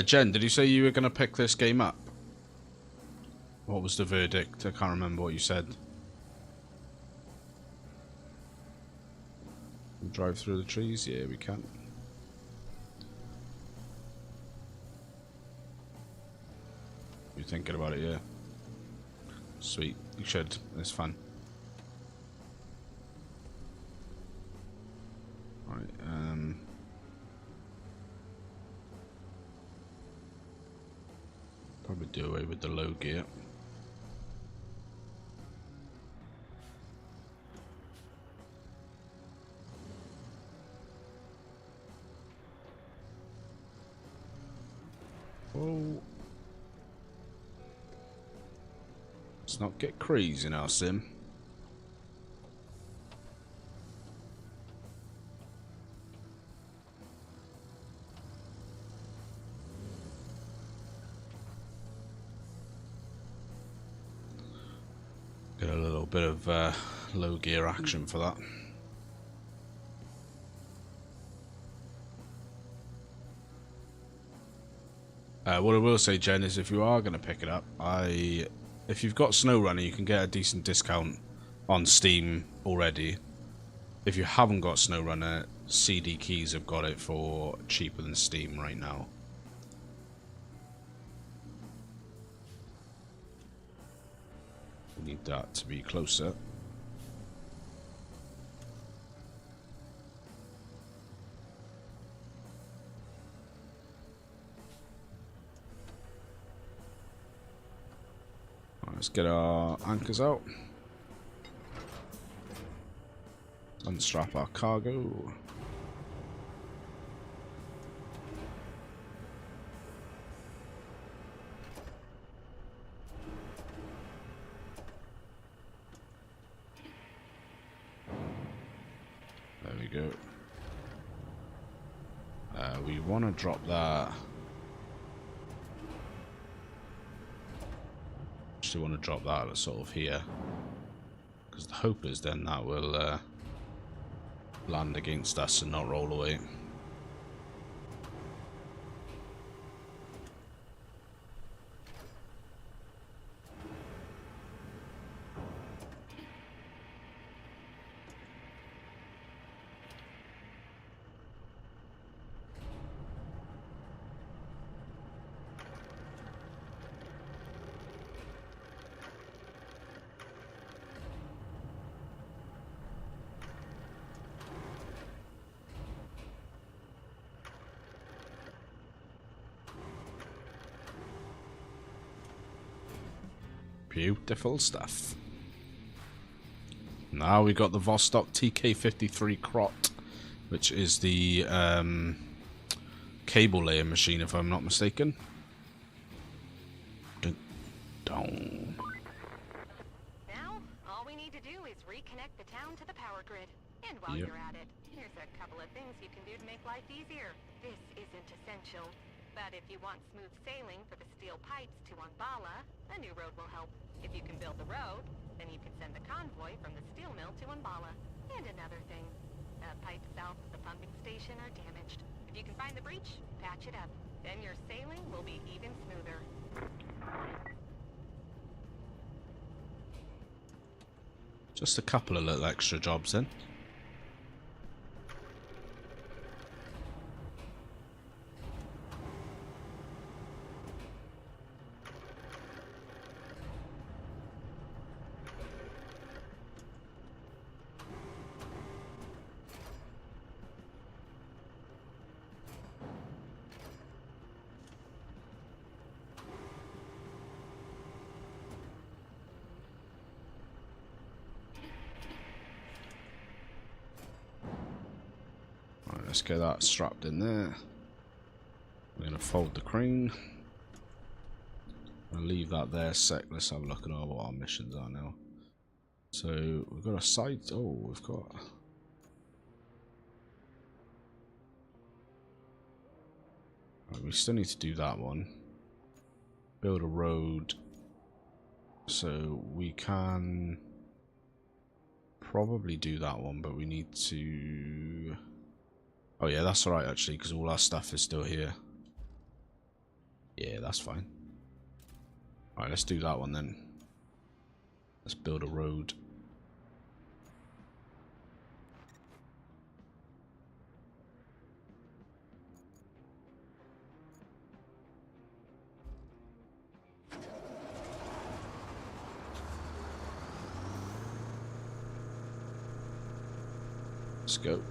Jen, did you say you were going to pick this game up? What was the verdict? I can't remember what you said. Drive through the trees? Yeah, we can. You're thinking about it, yeah. Sweet. You should. It's fun. Alright, probably do away with the low gear. Oh. Let's not get crazy in our sim. Get a little bit of low gear action for that. What I will say, Jen, is if you are going to pick it up, if you've got SnowRunner, you can get a decent discount on Steam already. If you haven't got SnowRunner, CD Keys have got it for cheaper than Steam right now. We need that to be closer. Let's get our anchors out. Unstrap our cargo. There we go. We want to drop that. Want to drop that sort of here, because the hope is then that will land against us and not roll away. Beautiful stuff. Now we got the Vostok TK53 Crot, which is the cable layer machine, if I'm not mistaken. Dun, dun. connect the town to the power grid. And while Yep. you're at it, here's a couple of things you can do to make life easier. This isn't essential, but if you want smooth sailing for the steel pipes to Umbala, a new road will help. If you can build the road, then you can send the convoy from the steel mill to Umbala. And another thing, the pipes south of the pumping station are damaged. If you can find the breach, patch it up. Then your sailing will be even smoother. Just a couple of little extra jobs then. Let's get that strapped in there. We're going to fold the crane. I'll leave that there a sec. Let's have a look at what our missions are now. So we've got a site. Oh, we've got... Right, we still need to do that one. Build a road. So we can probably do that one, but we need to... Oh yeah, that's alright actually, because all our stuff is still here. Yeah, that's fine. Alright, let's do that one then. Let's build a road. Let's go.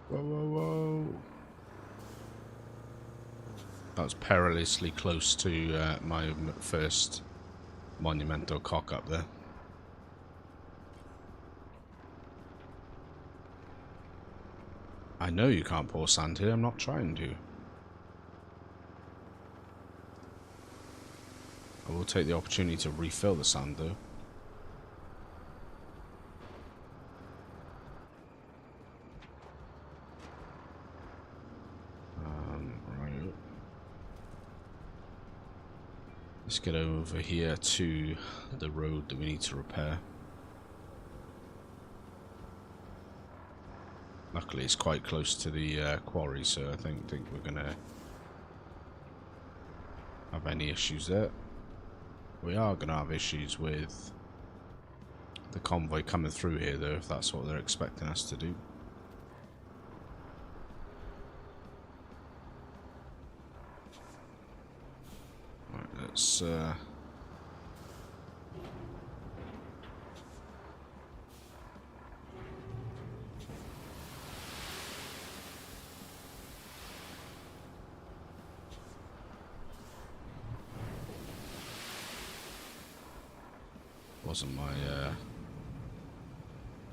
Whoa, whoa, whoa. That was perilously close to my first monumental cock up there. I know you can't pour sand here, I'm not trying to. I will take the opportunity to refill the sand though. Right. Let's get over here to the road that we need to repair. Luckily it's quite close to the quarry, so I think we're gonna have any issues there. We are gonna have issues with the convoy coming through here though, if that's what they're expecting us to do. Right, let's wasn't my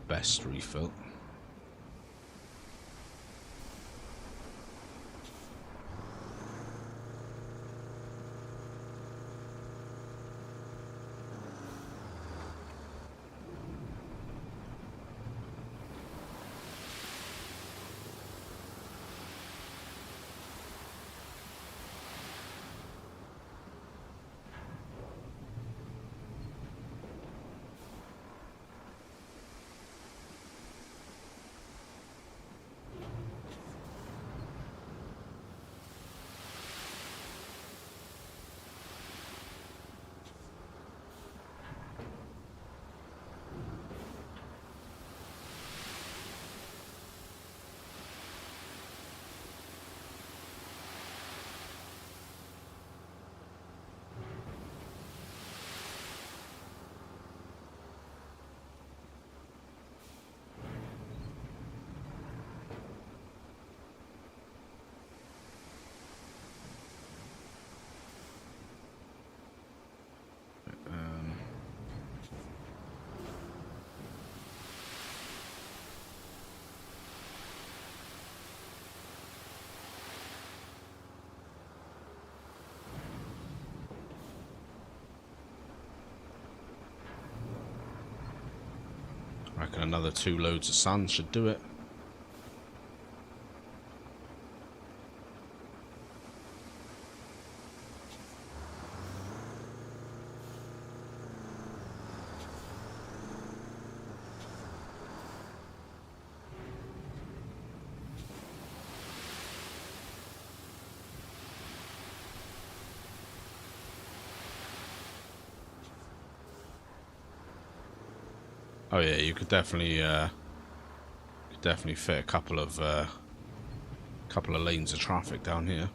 best refill. I reckon another 2 loads of sand should do it. Oh yeah, you could definitely fit a couple of lanes of traffic down here.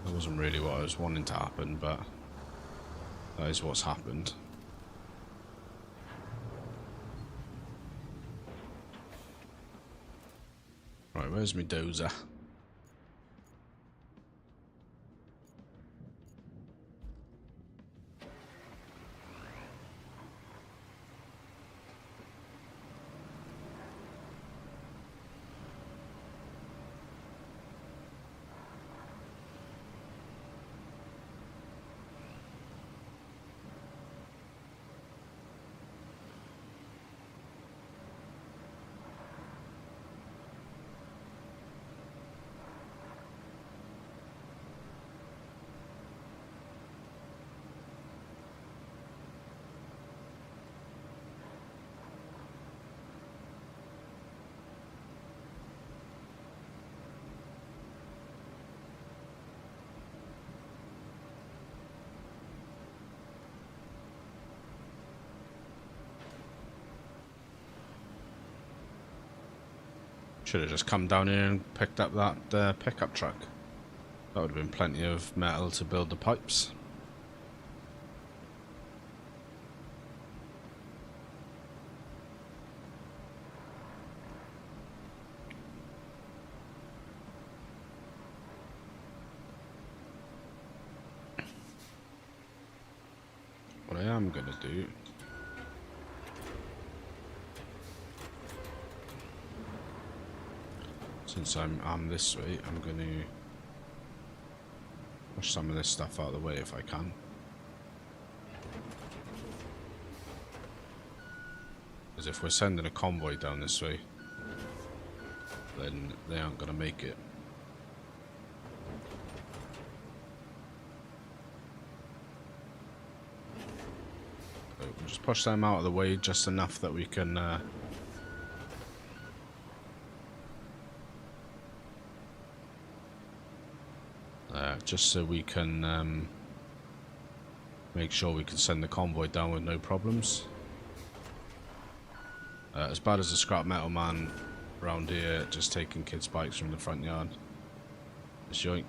That wasn't really what I was wanting to happen, but that is what's happened. Right, where's my dozer? Should have just come down here and picked up that pickup truck. That would have been plenty of metal to build the pipes. What I am gonna do, since I'm this way, I'm gonna push some of this stuff out of the way if I can. Because if we're sending a convoy down this way, then they aren't gonna make it. So we'll just push them out of the way just enough that we can just so we can make sure we can send the convoy down with no problems. As bad as a scrap metal man around here, just taking kids' bikes from the front yard. Just yoink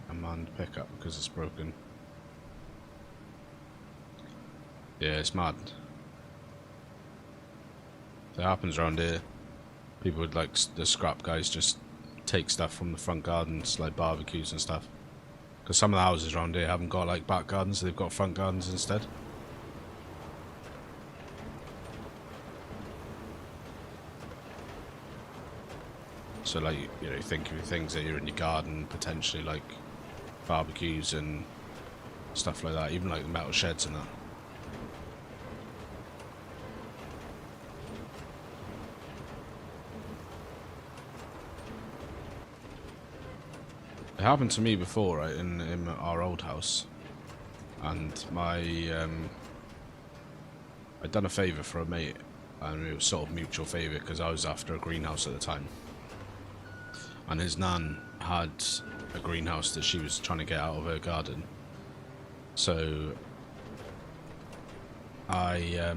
a manned pickup because it's broken. Yeah, it's mad. If it happens around here, people would, like, the scrap guys just take stuff from the front gardens, like barbecues and stuff. Because some of the houses around here haven't got like back gardens, they've got front gardens instead. So like, you know, think of things that are in your garden, potentially like barbecues and stuff like that, even like metal sheds and that. It happened to me before, right, in our old house, and I'd done a favour for a mate, and it was sort of mutual favour because I was after a greenhouse at the time, and his nan had a greenhouse that she was trying to get out of her garden. So I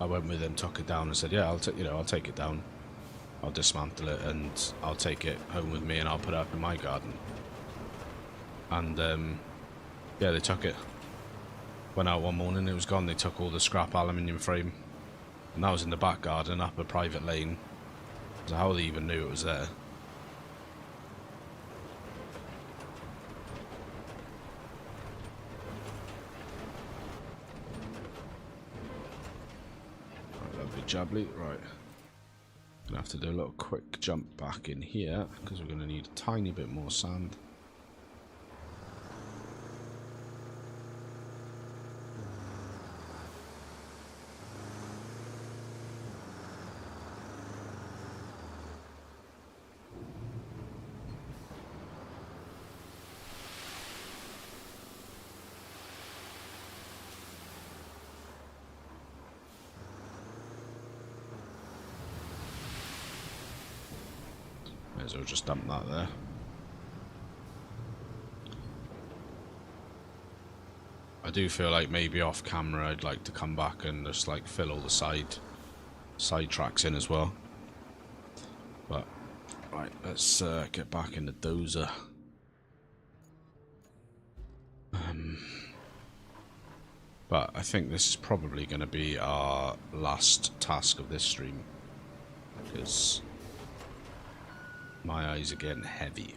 went with him, took it down, and said, "Yeah, I'll take it down. I'll dismantle it, and I'll take it home with me, and I'll put it up in my garden." And yeah, they took it. Went out one morning, it was gone. They took all the scrap aluminium frame, and that was in the back garden up a private lane. So how they even knew it was there? Right, lovely jubbly, right. Gonna have to do a little quick jump back in here because we're gonna need a tiny bit more sand. May as well just dump that there. I do feel like maybe off camera I'd like to come back and just like fill all the side tracks in as well. But right, let's get back in the dozer. But I think this is probably going to be our last task of this stream, because my eyes are getting heavy.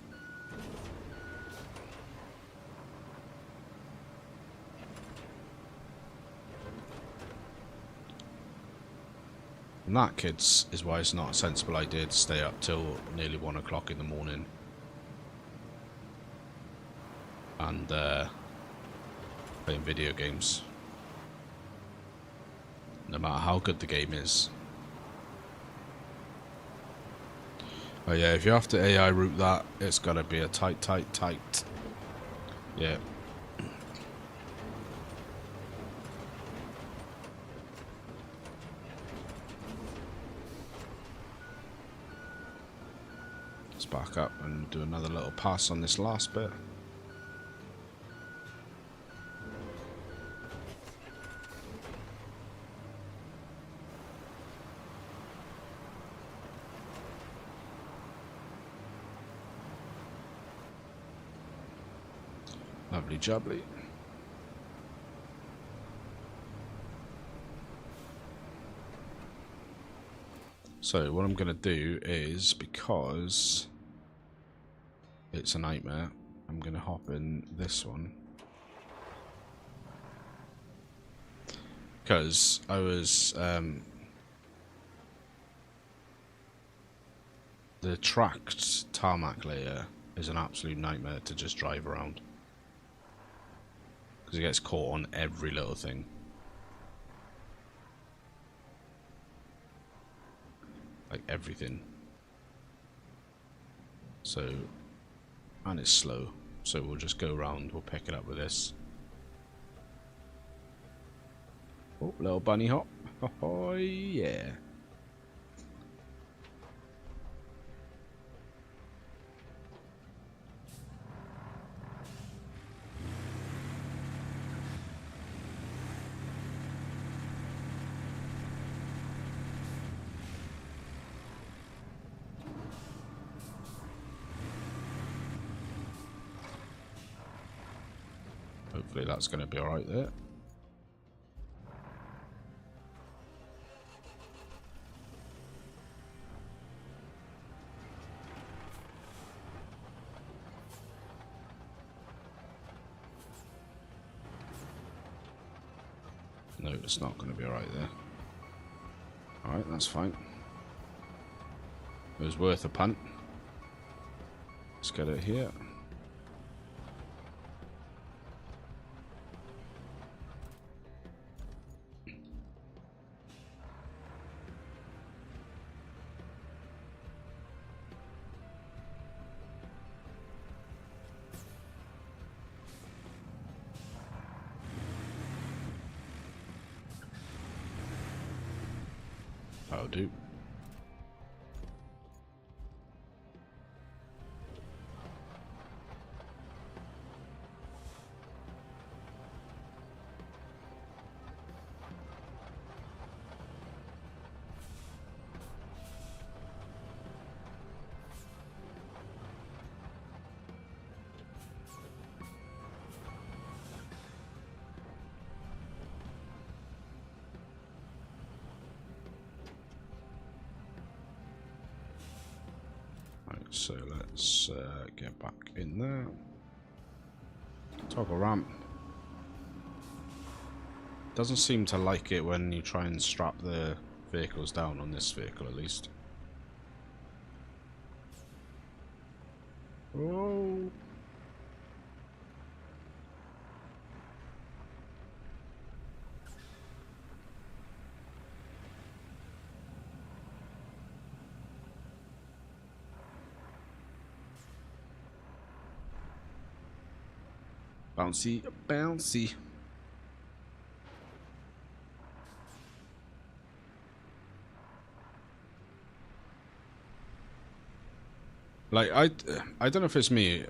And that, kids, is why it's not a sensible idea to stay up till nearly 1 o'clock in the morning and playing video games, no matter how good the game is. Oh yeah, if you have to AI route that, it's gotta be a tight. Yeah. Let's back up and do another little pass on this last bit. Lovely jubbly. So what I'm going to do is, because it's a nightmare, I'm going to hop in this one. Because I was... the tracked tarmac layer is an absolute nightmare to just drive around. Because it gets caught on every little thing. Like everything. So, and it's slow. So we'll just go around, we'll pick it up with this. Oh, little bunny hop. Oh yeah. Hopefully that's going to be alright there. No, it's not going to be alright there. Alright, that's fine. It was worth a punt. Let's get it here. That'll do. So let's get back in there. Toggle ramp. Doesn't seem to like it when you try and strap the vehicles down, on this vehicle at least. Oh. Bouncy, bouncy. Like, I don't know if it's me,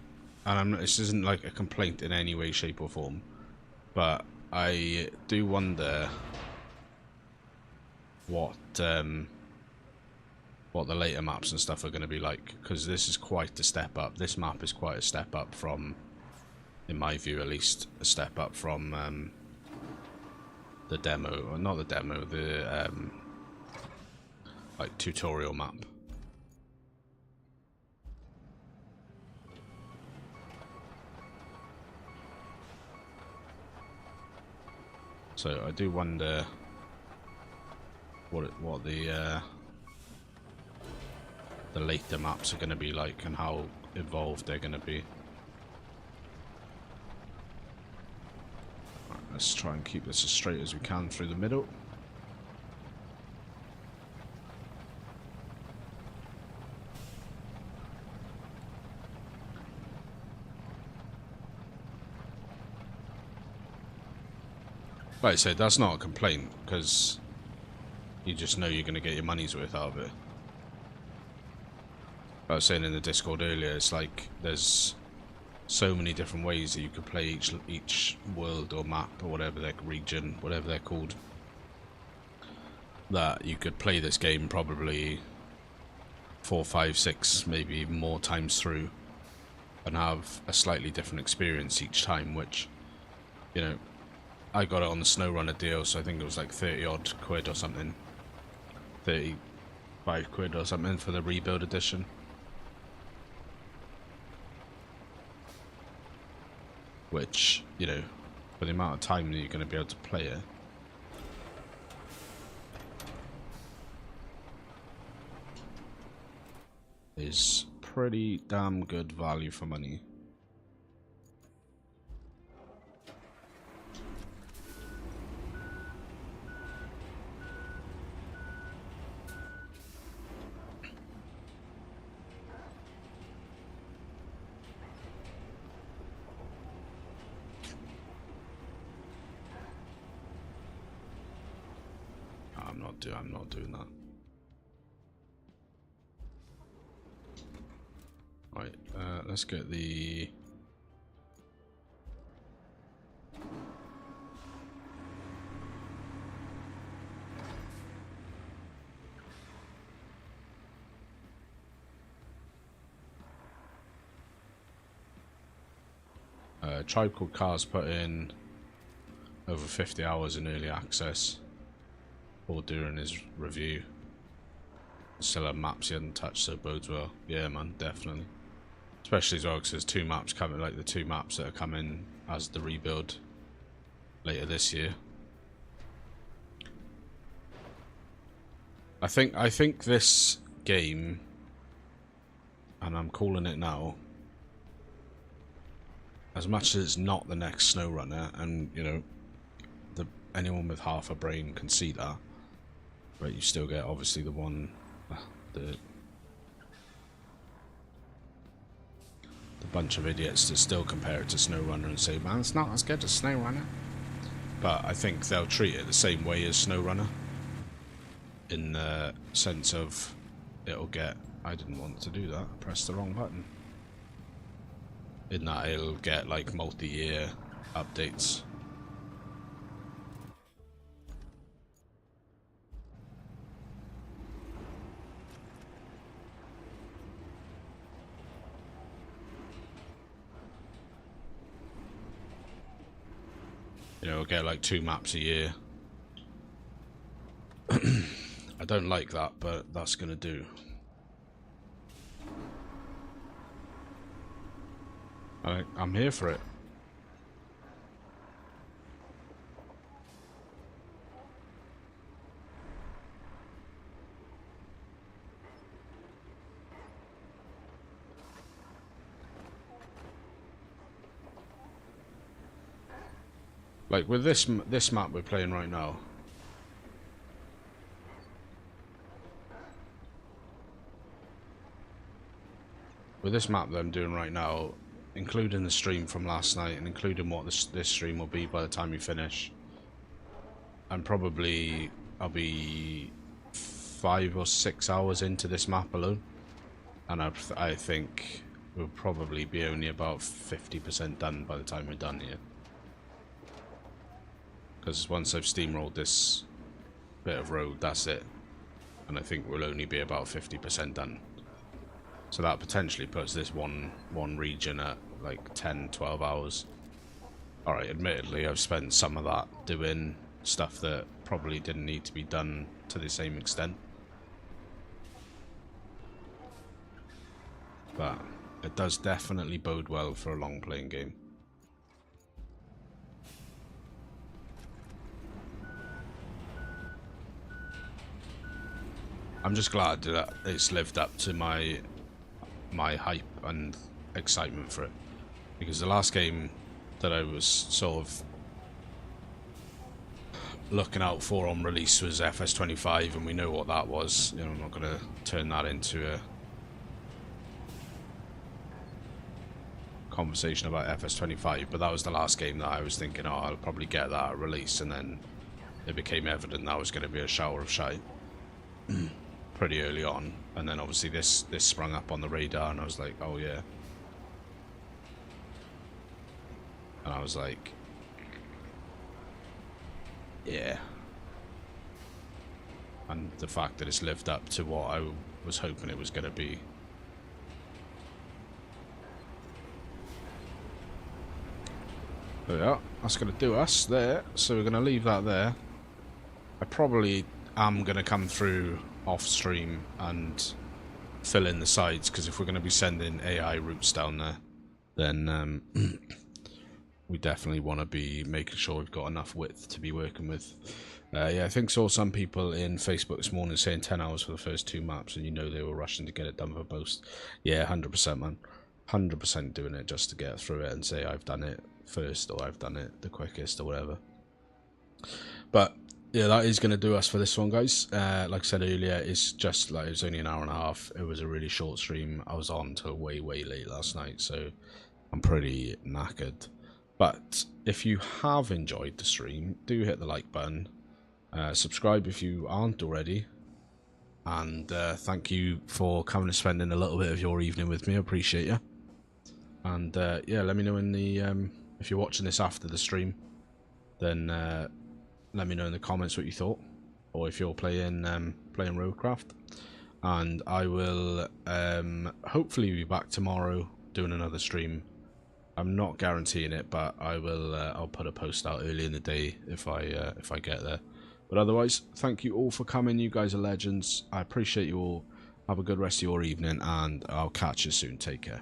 and this isn't like a complaint in any way, shape or form, but I do wonder what the later maps and stuff are going to be like, because this is quite a step up. This map is quite a step up from, in my view at least, a step up from the demo, or not the demo, the like tutorial map. So I do wonder what the later maps are going to be like and how involved they're going to be. Right, let's try and keep this as straight as we can through the middle. Like I said, that's not a complaint, because you just know you're going to get your money's worth out of it. I was saying in the Discord earlier, it's like there's so many different ways that you could play each world or map or whatever their region, whatever they're called, that you could play this game probably 4, 5, 6, maybe even more times through and have a slightly different experience each time, which, you know, I got it on the SnowRunner deal, so I think it was like 30 odd quid or something, 35 quid or something for the rebuild edition. Which, you know, for the amount of time that you're going to be able to play it, is pretty damn good value for money. I'm not doing that. Right, let's get the Tribe Called Cars put in over 50 hours in early access, or during his review. Still have maps he hadn't touched, so bodes well. Yeah, man, definitely. Especially as well because there's 2 maps coming, like the 2 maps that are coming as the rebuild later this year. I think this game, and I'm calling it now, as much as it's not the next SnowRunner, and you know, anyone with half a brain can see that, but you still get obviously the bunch of idiots that still compare it to SnowRunner and say, man, it's not as good as SnowRunner. But I think they'll treat it the same way as SnowRunner, in the sense of it'll get, I didn't want to do that, I pressed the wrong button, in that it'll get like multi-year updates. You know, we'll get like 2 maps a year. I don't like that, but that's gonna do. I'm here for it. Like with this map we're playing right now. With this map that I'm doing right now, including the stream from last night and including what this stream will be by the time we finish, and probably I'll be 5 or 6 hours into this map alone, and I think we'll probably be only about 50% done by the time we're done here. Because once I've steamrolled this bit of road, that's it, and I think we'll only be about 50% done. So that potentially puts this one region at like 10-12 hours. Alright, admittedly I've spent some of that doing stuff that probably didn't need to be done to the same extent. But it does definitely bode well for a long playing game. I'm just glad that it's lived up to my hype and excitement for it, because the last game that I was sort of looking out for on release was FS25, and we know what that was. You know, I'm not going to turn that into a conversation about FS25, but that was the last game that I was thinking, oh, I'll probably get that at release, and then it became evident that was going to be a shower of shite pretty early on, and then obviously this sprung up on the radar, and I was like, oh yeah. And I was like, yeah. And the fact that it's lived up to what I was hoping it was going to be. There we are. That's going to do us there, so we're going to leave that there. I probably am going to come through off stream and fill in the sides, because if we're going to be sending AI routes down there, then we definitely want to be making sure we've got enough width to be working with. Yeah, I think saw some people in Facebook this morning saying 10 hours for the first 2 maps, and you know they were rushing to get it done for post. Yeah, 100% man, 100% doing it just to get through it and say I've done it first, or I've done it the quickest, or whatever. But yeah, that is going to do us for this one, guys. Like I said earlier, it's just like, it was only an hour and a half. It was a really short stream. I was on till way late last night, so I'm pretty knackered. But if you have enjoyed the stream, do hit the like button. Subscribe if you aren't already. And thank you for coming and spending a little bit of your evening with me. I appreciate you. And yeah, let me know in the if you're watching this after the stream, then let me know in the comments what you thought, or if you're playing Roadcraft. And I will hopefully be back tomorrow doing another stream. I'm not guaranteeing it, but I will. I'll put a post out early in the day if I get there. But otherwise, thank you all for coming. You guys are legends. I appreciate you all. Have a good rest of your evening, and I'll catch you soon. Take care.